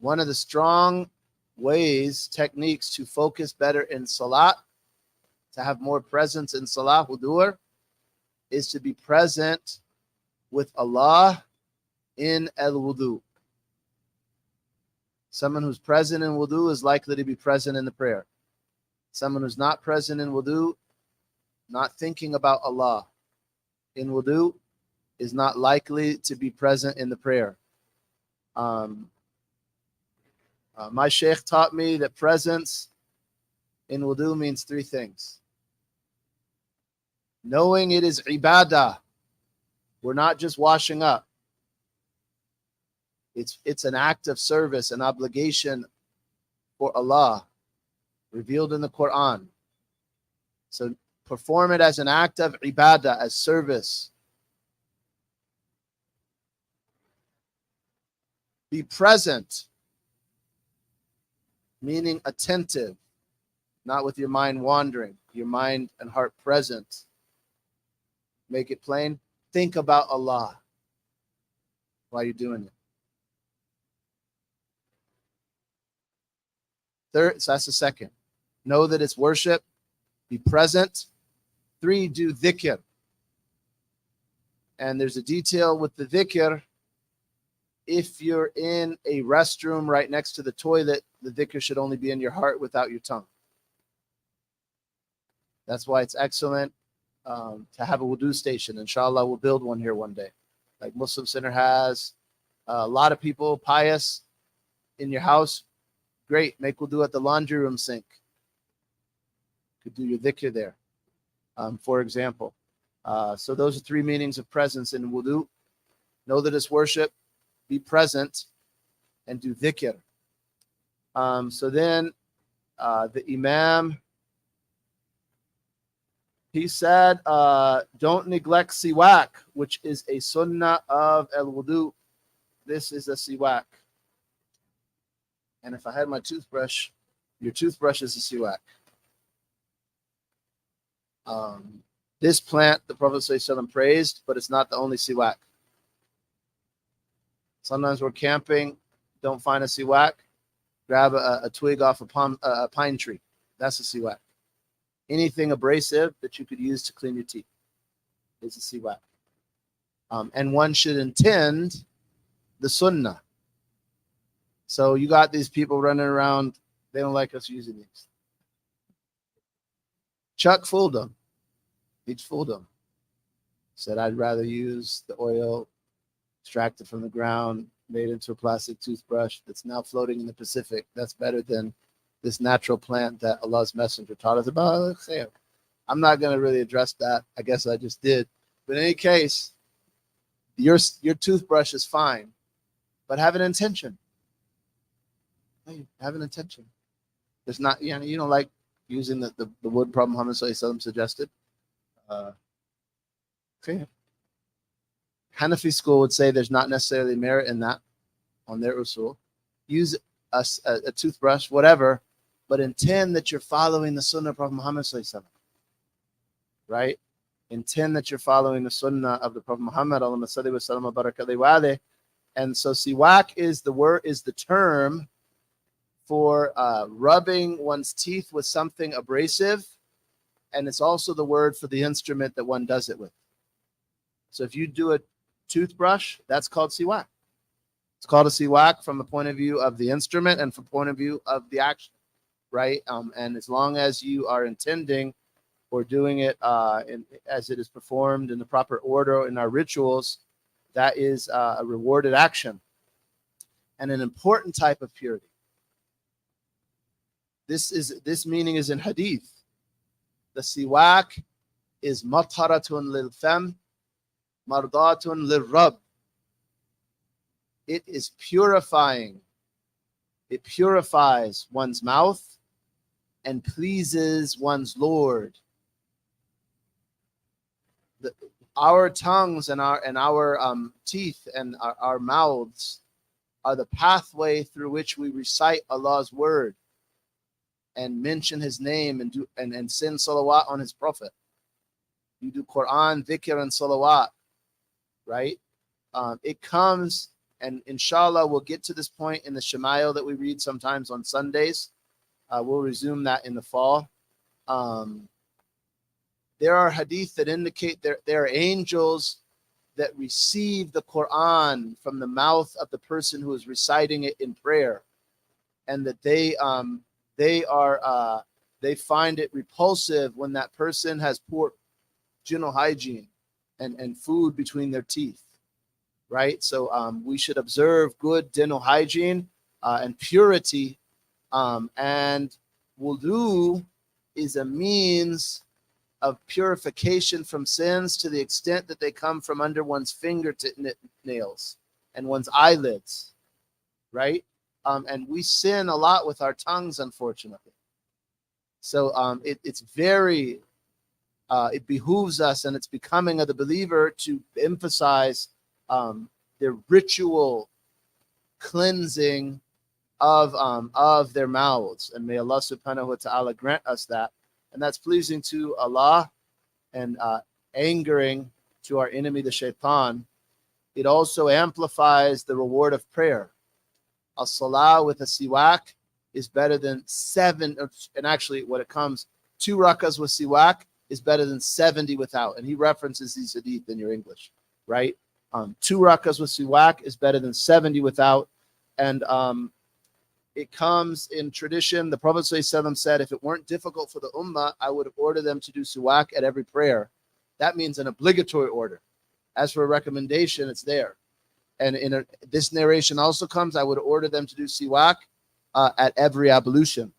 One of the strong ways, techniques to focus better in salat, to have more presence in salah hudur, is to be present with Allah in al-wudu. Someone who's present in wudu is likely to be present in the prayer. Someone who's not present in wudu, not thinking about Allah in wudu, is not likely to be present in the prayer. My sheikh taught me that presence in wudu means three things. Knowing it is ibadah. We're not just washing up. It's an act of service, an obligation for Allah, revealed in the Quran. So perform it as an act of ibadah, as service. Be present, meaning attentive, not with your mind wandering, your mind and heart present. Make it plain. Think about Allah while you're doing it. Third, so that's the second. Know that it's worship. Be present. 3, do dhikr. And there's a detail with the dhikr. If you're in a restroom right next to the toilet, the dhikr should only be in your heart without your tongue. That's why it's excellent to have a wudu station. Inshallah, we'll build one here one day. Like Muslim Center has. A lot of people pious in your house. Great. Make wudu at the laundry room sink. Could do your dhikr there, for example. So those are 3 meanings of presence in wudu. Know that it's worship. Be present and do dhikr. So then the Imam, he said, don't neglect siwak, which is a sunnah of al-wudu. This is a siwak. And if I had my toothbrush, your toothbrush is a siwak. This plant, the Prophet ﷺ praised, but it's not the only siwak. Sometimes we're camping, don't find a siwak, grab a twig off a pine tree. That's a siwak. Anything abrasive that you could use to clean your teeth is a siwak. And one should intend the sunnah. So you got these people running around, they don't like us using these. Chuck fooled them. He fooled them. Said, I'd rather use the oil extracted from the ground, made into a plastic toothbrush that's now floating in the Pacific. That's better than this natural plant that Allah's messenger taught us about. I'm not going to really address that. I guess I just did. But in any case, your toothbrush is fine, but have an intention. Hey, have an intention. There's not, you don't like using the wood Prophet Muhammad ﷺ suggested. Okay. Hanafi school would say there's not necessarily merit in that on their usul. Use a toothbrush, whatever, but intend that you're following the sunnah of Prophet Muhammad ﷺ. Right? Intend that you're following the sunnah of the Prophet Muhammad. And so siwak is the term for rubbing one's teeth with something abrasive, and it's also the word for the instrument that one does it with. So if you do a toothbrush, that's called siwak. It's called a siwak from the point of view of the instrument and from the point of view of the action, right? And as long as you are intending or doing it as it is performed in the proper order in our rituals, that is a rewarded action and an important type of purity. This meaning is in hadith. The siwak is matharatun lil fam, mardatun lil rabb. It is purifying. It purifies one's mouth and pleases one's Lord. Our tongues and our teeth and our mouths are the pathway through which we recite Allah's word and mention His name and send salawat on His Prophet. You do Quran, dhikr, and salawat, right? It comes, and inshallah we'll get to this point in the Shemail that we read sometimes on Sundays. We'll resume that in the fall. There are hadith that indicate there are angels that receive the Quran from the mouth of the person who is reciting it in prayer, and that they find it repulsive when that person has poor dental hygiene and food between their teeth, right? So we should observe good dental hygiene and purity, and wudu is a means of purification from sins to the extent that they come from under one's fingernails and one's eyelids, right? And we sin a lot with our tongues, unfortunately. So it's very, it behooves us, and it's becoming of the believer to emphasize their ritual cleansing of their mouths. And may Allah subhanahu wa ta'ala grant us that. And that's pleasing to Allah and angering to our enemy, the shaitan. It also amplifies the reward of prayer. As-salah with a siwak is better than 7, and actually what it comes, 2 rakas with siwak is better than 70 without. And he references these hadith in your English, right? 2 rakas with siwak is better than 70 without. And it comes in tradition. The Prophet ﷺ said, if it weren't difficult for the ummah, I would order them to do siwak at every prayer. That means an obligatory order. As for a recommendation, it's there. And this narration also comes, I would order them to do siwak at every ablution.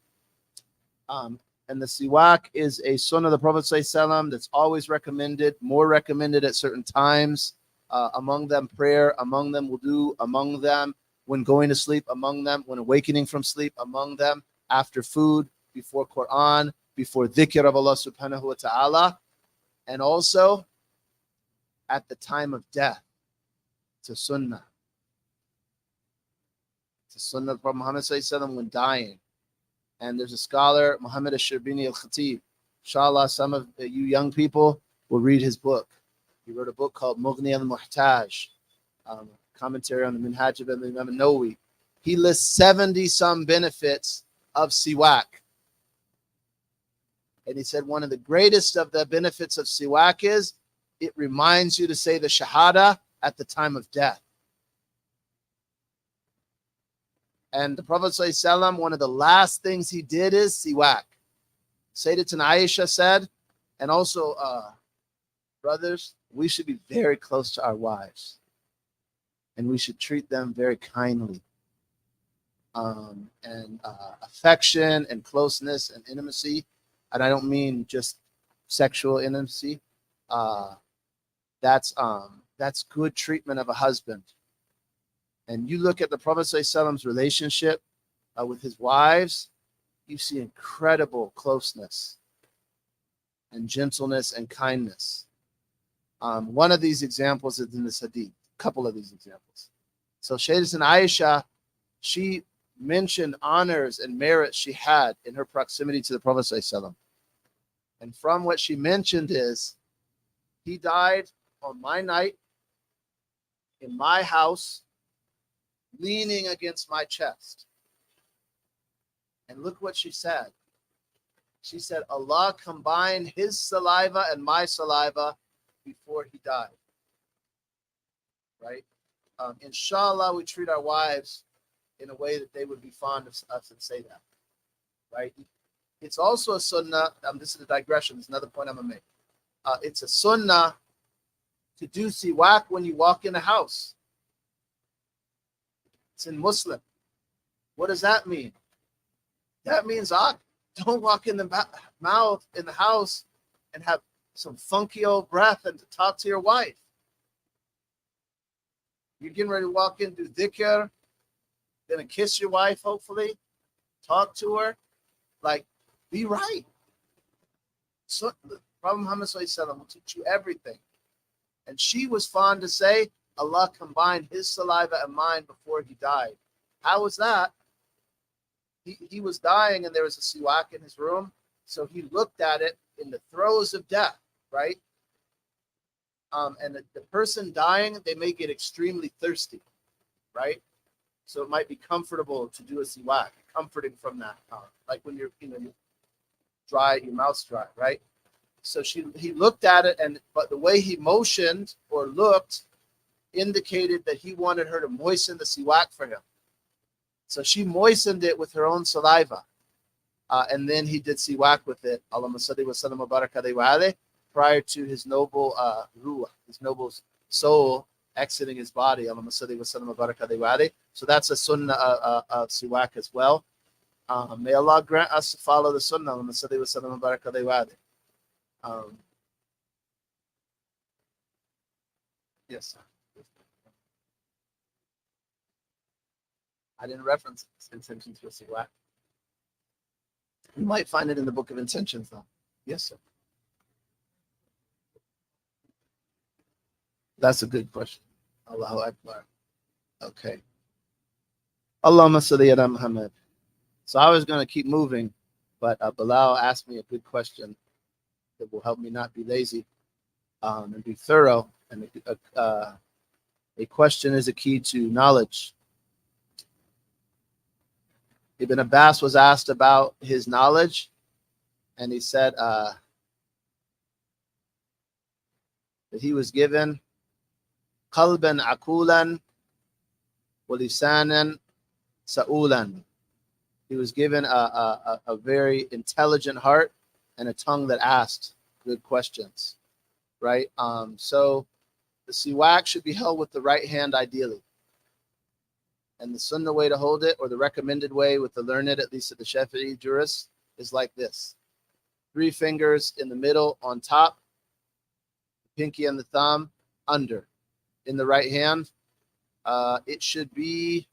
And the siwak is a sunnah of the Prophet ﷺ that's always recommended, more recommended at certain times. Among them prayer, among them wudu, among them when going to sleep, among them when awakening from sleep, among them after food, before Quran, before dhikr of Allah subhanahu wa ta'ala, and also at the time of death. It's a sunnah. It's a sunnah of Prophet Muhammad sallallahu alaihi wasallam when dying. And there's a scholar, Muhammad al-Shirbini al-Khatib. Inshallah, some of you young people will read his book. He wrote a book called Mughni al-Muhtaj, commentary on the Minhaj of Imam Nawawi. He lists 70 some benefits of siwak. And he said one of the greatest of the benefits of siwak is it reminds you to say the shahada at the time of death. And the Prophet ﷺ, one of the last things he did is siwak. Sayyidatuna Aisha said, and also brothers, we should be very close to our wives. And we should treat them very kindly. And affection and closeness and intimacy. And I don't mean just sexual intimacy. That's good treatment of a husband. And you look at the Prophet ﷺ's relationship with his wives, you see incredible closeness and gentleness and kindness. One of these examples is in this hadith. Couple of these examples. So Sayyidatuna Aisha, she mentioned honors and merits she had in her proximity to the Prophet ﷺ. And from what she mentioned is, he died on my night, in my house, leaning against my chest. And look what she said. She said, Allah combined his saliva and my saliva before he died. Right? Inshallah, we treat our wives in a way that they would be fond of us and say that. Right? It's also a sunnah. This is a digression. There's another point I'm going to make. It's a sunnah to do siwak when you walk in a house. It's in Muslim. What does that mean? That means don't walk in the mouth in the house and have some funky old breath and to talk to your wife. You're getting ready to walk in, do dhikr. gonna kiss your wife, hopefully, talk to her, like, be right. So the Prophet Muhammad SAW will teach you everything. And she was fond to say, Allah combined his saliva and mine before he died. How was that? He was dying and there was a siwak in his room. So he looked at it in the throes of death, right? And the person dying, they may get extremely thirsty, right? So it might be comfortable to do a siwak, comforting from that. Like when you're dry, your mouth's dry, right? So he looked at it, but the way he motioned or looked indicated that he wanted her to moisten the siwak for him. So she moistened it with her own saliva. And then he did siwak with it. Allahumma salli wa sallam wa baraka alayhi wa alayhi, prior to his noble ruh, his noble soul exiting his body. Allahumma salli wa sallam wa baraka alayhi wa alayhi. So that's a sunnah of siwak as well. May Allah grant us to follow the sunnah. Allahumma salli wa sallam wa baraka alayhi wa alayhi. Yes. I didn't reference intentions for siwak. You might find it in the book of intentions, though. Yes, sir. That's a good question. Allahu Akbar. Okay. Allahumma salli ala Muhammad. So I was going to keep moving, but Bilal asked me a good question that will help me not be lazy and be thorough. And a question is a key to knowledge. Ibn Abbas was asked about his knowledge, and he said that he was given qalban akulan wa lisanan sa'ulan. He was given a very intelligent heart and a tongue that asked good questions, right? So the siwak should be held with the right hand ideally. And the sunnah way to hold it, or the recommended way with the learned, at least at the Shafi'i jurists, is like this. 3 fingers in the middle on top, pinky and the thumb under. In the right hand, it should be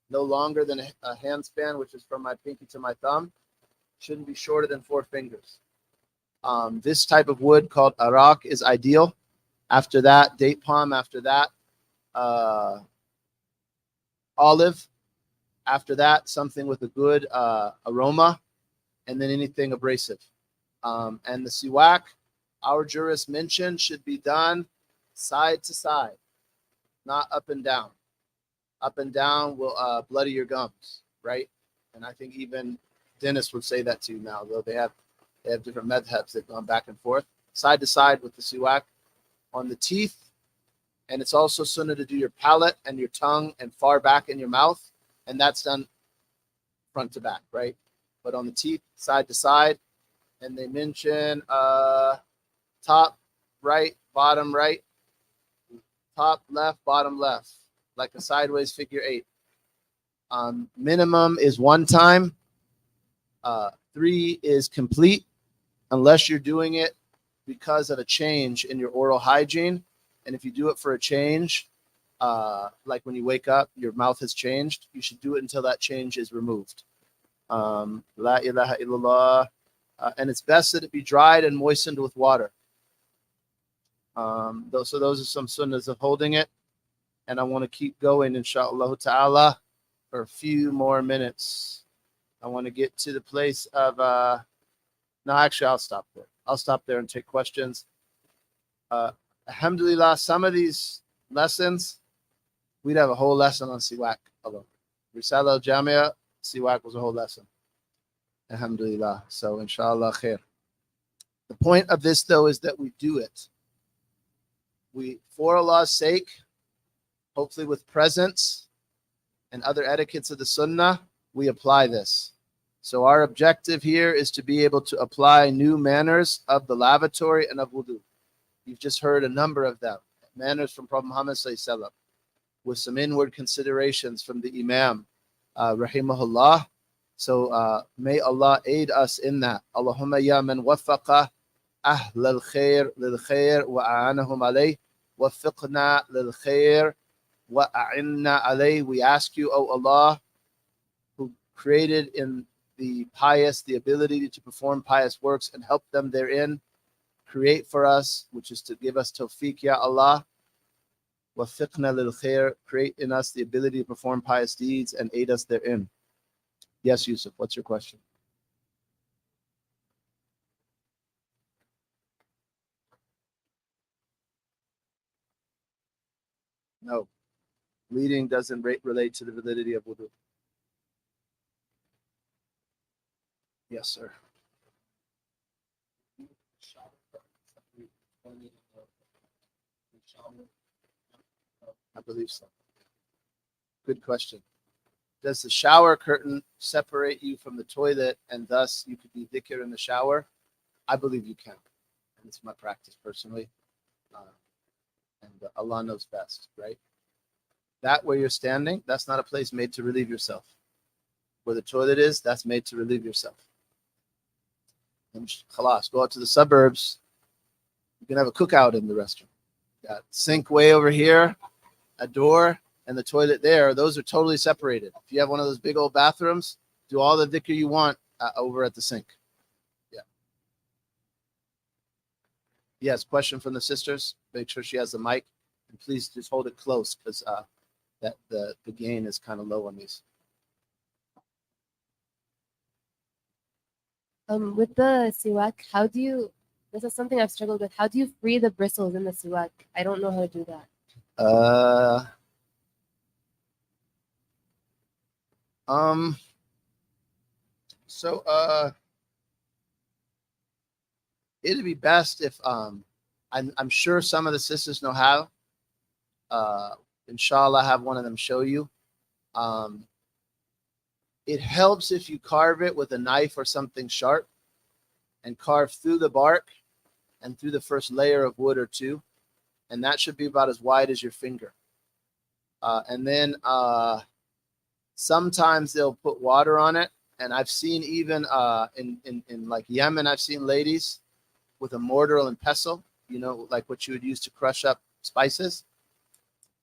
no longer than a hand span, which is from my pinky to my thumb. Shouldn't be shorter than 4 fingers. This type of wood called arak is ideal. After that, date palm. After that, olive. After that, something with a good aroma, and then anything abrasive. And the siwak, our jurists mentioned, should be done side to side, not up and down. Up and down will bloody your gums, right? And I think even dentists would say that to you now, though they have different madhabs that go back and forth. Side to side with the siwak on the teeth. And it's also sunnah to do your palate and your tongue and far back in your mouth. And that's done front to back, right? But on the teeth, side to side. And they mention top right, bottom right, top left, bottom left, like a sideways figure 8. Minimum is 1 time. 3 is complete, unless you're doing it because of a change in your oral hygiene. And if you do it for a change, like when you wake up, your mouth has changed, you should do it until that change is removed. La ilaha illallah. And it's best that it be dried and moistened with water. So those are some sunnahs of holding it. And I want to keep going, inshallah ta'ala, for a few more minutes. I want to get to the place of, no, actually, I'll stop there. I'll stop there and take questions. Alhamdulillah, some of these lessons, we'd have a whole lesson on siwak alone. Risala al-Jamia, siwak was a whole lesson. Alhamdulillah. So, inshallah, khair. The point of this, though, is that we do it. We, for Allah's sake, hopefully with presence and other etiquettes of the sunnah, we apply this. So our objective here is to be able to apply new manners of the lavatory and of wudu. You've just heard a number of them. Manners from Prophet Muhammad SAW, with some inward considerations from the Imam, rahimahullah. So may Allah aid us in that. Allahumma ya man waffaqa ahl al-khair lil-khair wa a'anahum alayh, waffiqna lil-khair wa a'inna alayh. We ask you, O Allah, created in the pious the ability to perform pious works and help them therein. Create for us, which is to give us tawfiq, ya Allah. Wafiqna lil khair. Create in us the ability to perform pious deeds and aid us therein. Yes, Yusuf, what's your question? No. Bleeding doesn't relate to the validity of wudu. Yes, sir. I believe so. Good question. Does the shower curtain separate you from the toilet and thus you could be dhikr in the shower? I believe you can. And it's my practice personally. And Allah knows best, right? That where you're standing, that's not a place made to relieve yourself. Where the toilet is, that's made to relieve yourself. And khalas, go out to the suburbs. You can have a cookout in the restaurant. Got sink way over here, a door, and the toilet there. Those are totally separated. If you have one of those big old bathrooms, do all the dhikr you want over at the sink. Yeah. Yes, question from the sisters. Make sure she has the mic. And please just hold it close because that the gain is kind of low on these. With the siwak, how do you, this is something I've struggled with. How do you free the bristles in the siwak? I don't know how to do that. It'd be best if I'm sure some of the sisters know how. Inshallah, have one of them show you. It helps if you carve it with a knife or something sharp and carve through the bark and through the first layer of wood or two. And that should be about as wide as your finger. And then sometimes they'll put water on it. And I've seen even in like Yemen, I've seen ladies with a mortar and pestle, you know, like what you would use to crush up spices.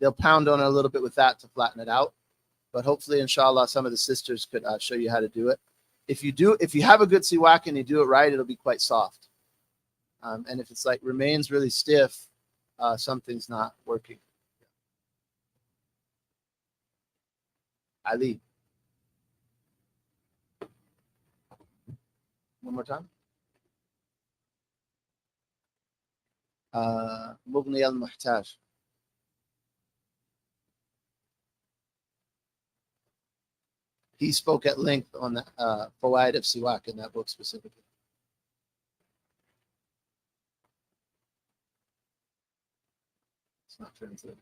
They'll pound on it a little bit with that to flatten it out. But hopefully, inshallah, some of the sisters could show you how to do it. If you have a good siwak and you do it right, it'll be quite soft. And if it's like remains really stiff, something's not working. Ali. One more time. Mughni al-Muhtaj. He spoke at length on the fawaid of siwak in that book specifically. It's not translated.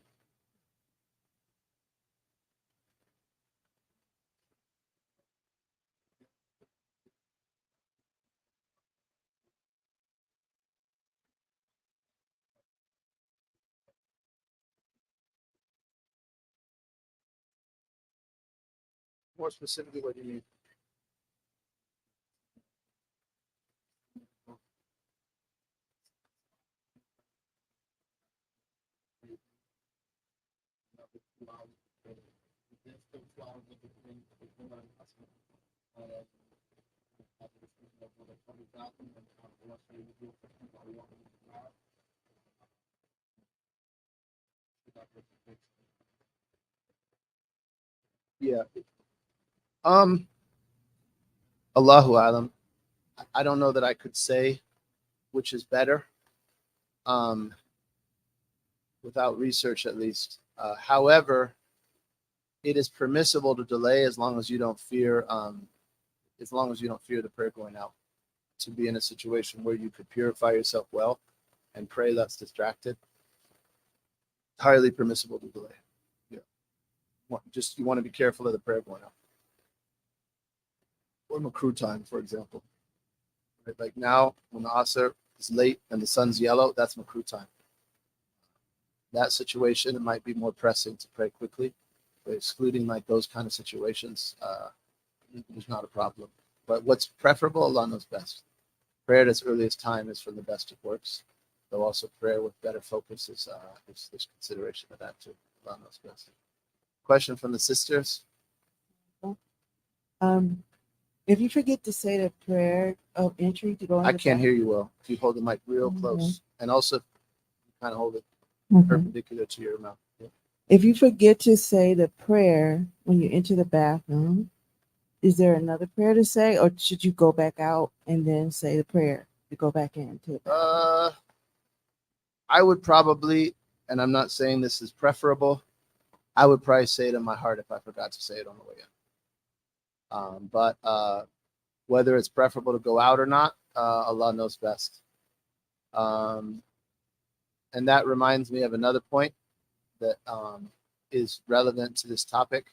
More specifically, what do you mean? Yeah. Allahu alam. I don't know that I could say which is better. Without research, at least. However, it is permissible to delay as long as you don't fear, the prayer going out. To be in a situation where you could purify yourself well and pray less distracted. Highly permissible to delay. Yeah. You want to be careful of the prayer going out. Or makruh time, for example. Right? Like now, when the asr is late and the sun's yellow, that's makruh time. That situation, it might be more pressing to pray quickly. But excluding like those kind of situations, there's not a problem. But what's preferable, Allah knows best. Prayer at its earliest time is for the best of works. Though also prayer with better focus is there's consideration of that too. Allah knows best. Question from the sisters. If you forget to say the prayer of entry to go in I the can't bath- hear you well. If you hold the mic real Okay. close, and also kind of hold it Okay. perpendicular to your mouth. Yeah. If you forget to say the prayer when you enter the bathroom, is there another prayer to say, or should you go back out and then say the prayer to go back into the bathroom? I would probably, and I'm not saying this is preferable, I would probably say it in my heart if I forgot to say it on the way in. But whether it's preferable to go out or not, Allah knows best. And that reminds me of another point that is relevant to this topic.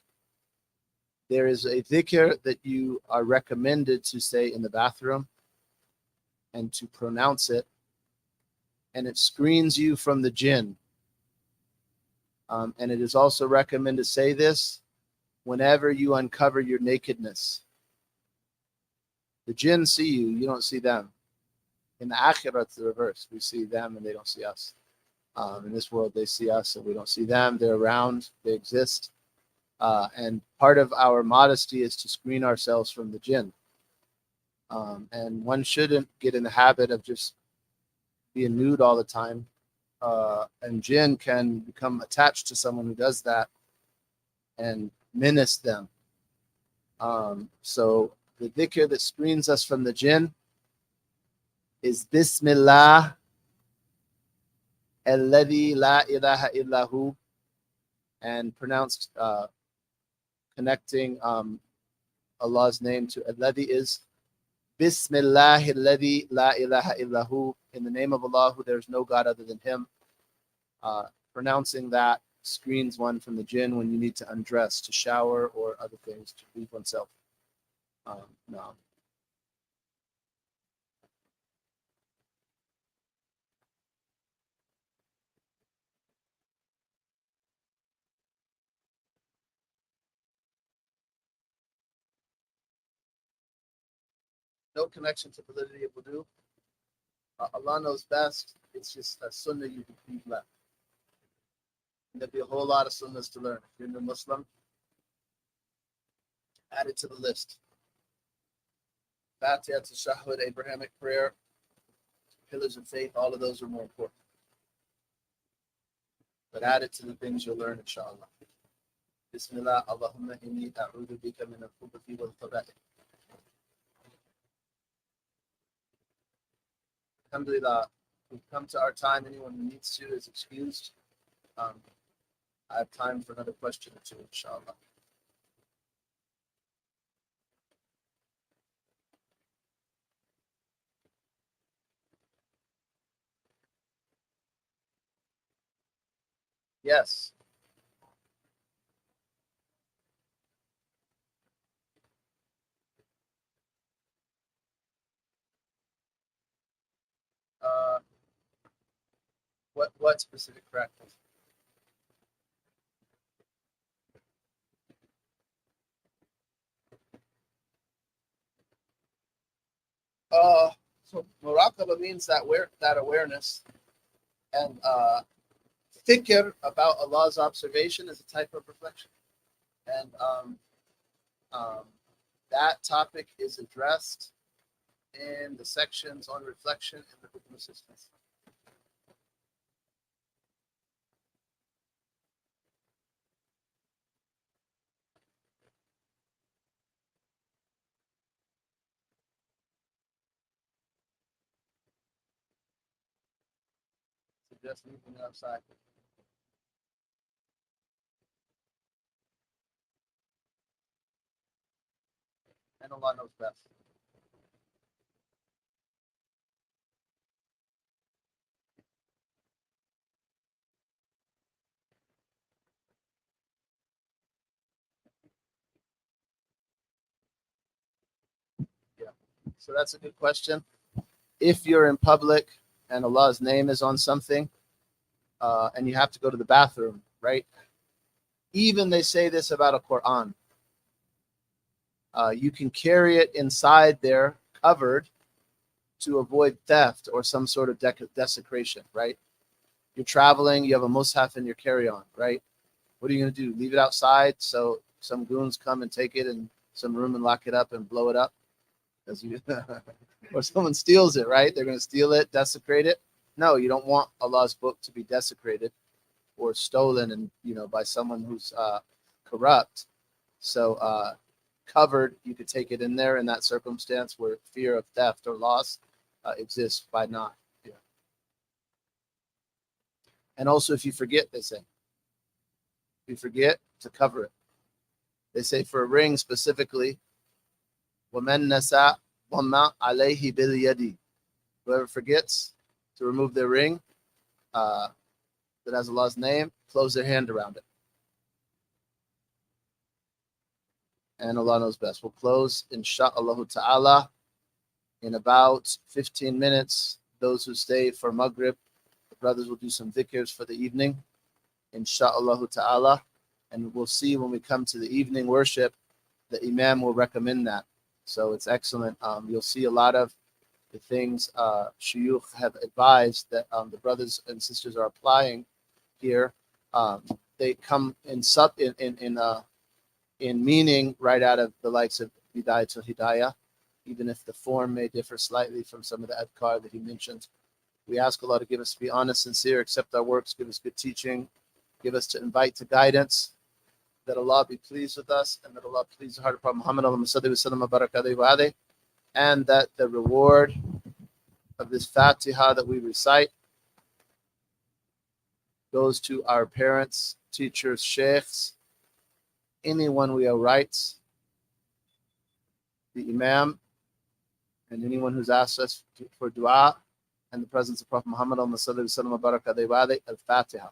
There is a dhikr that you are recommended to say in the bathroom and to pronounce it, and it screens you from the jinn. And it is also recommended to say this whenever you uncover your nakedness. The jinn see you, you don't see them. In the akhirah, it's the reverse. We see them and they don't see us. In this world, they see us and we don't see them. They're around, they exist. And part of our modesty is to screen ourselves from the jinn. And one shouldn't get in the habit of just being nude all the time. And jinn can become attached to someone who does that and menace them. So the dhikr that screens us from the jinn is Bismillah Alladhi la ilaha illahu, and pronounced connecting Allah's name to Alladhi is Bismillah Alladhi la ilaha illahu, in the name of Allah who there is no God other than him. Pronouncing that screens one from the jinn when you need to undress, to shower, or other things, to leave oneself. No. No connection to validity of wudu. Allah knows best. It's just a sunnah you've left. There'll be a whole lot of sunnahs to learn. If you're a new Muslim, add it to the list. Fatiha, Tashahhud, Abrahamic prayer, pillars of faith, all of those are more important. But add it to the things you'll learn, inshallah. Bismillah, Allahumma inni a'udhu bika min al-khubuthi wal khaba'ith. Alhamdulillah, we've come to our time. Anyone who needs to is excused. I have time for another question or two, inshallah. Yes. What specific practice? So muraqabah means that awareness, and fikr about Allah's observation is a type of reflection, and that topic is addressed in the sections on reflection in the Hukm Assistance. Suggest leaving outside. And Allah knows best. Yeah. So that's a good question. If you're in public and Allah's name is on something, and you have to go to the bathroom, right? Even they say this about a Quran. You can carry it inside there, covered, to avoid theft or some sort of desecration, right? You're traveling, you have a mushaf in your carry-on, right? What are you going to do? Leave it outside so some goons come and take it and some room and lock it up and blow it up, as you, or someone steals it, right? They're going to steal it, desecrate it. No, you don't want Allah's book to be desecrated or stolen, and by someone who's corrupt. So covered, you could take it in there in that circumstance where fear of theft or loss exists by not. Yeah. And also, if you forget, they say, if you forget, to cover it. They say for a ring specifically, وَمَن نَسَى وَمَا عَلَيْهِ بِالْيَدِ. Whoever forgets to remove their ring that has Allah's name, close their hand around it. And Allah knows best. We'll close, insha'Allah ta'ala, in about 15 minutes. Those who stay for Maghrib, the brothers will do some dhikrs for the evening, insha'Allah ta'ala. And we'll see when we come to the evening worship, the Imam will recommend that. So it's excellent. You'll see a lot of the things shuyukh have advised that the brothers and sisters are applying here. They come in meaning right out of the likes of Bidayatul Hidayah, even if the form may differ slightly from some of the adhkar that he mentioned. We ask Allah to give us to be honest, sincere, accept our works, give us good teaching, give us to invite to guidance, that Allah be pleased with us, and that Allah please the heart of Prophet Muhammad, and that the reward of this Fatiha that we recite goes to our parents, teachers, sheikhs, anyone we owe rights, the Imam, and anyone who's asked us for dua, and the presence of Prophet Muhammad al-Fatiha.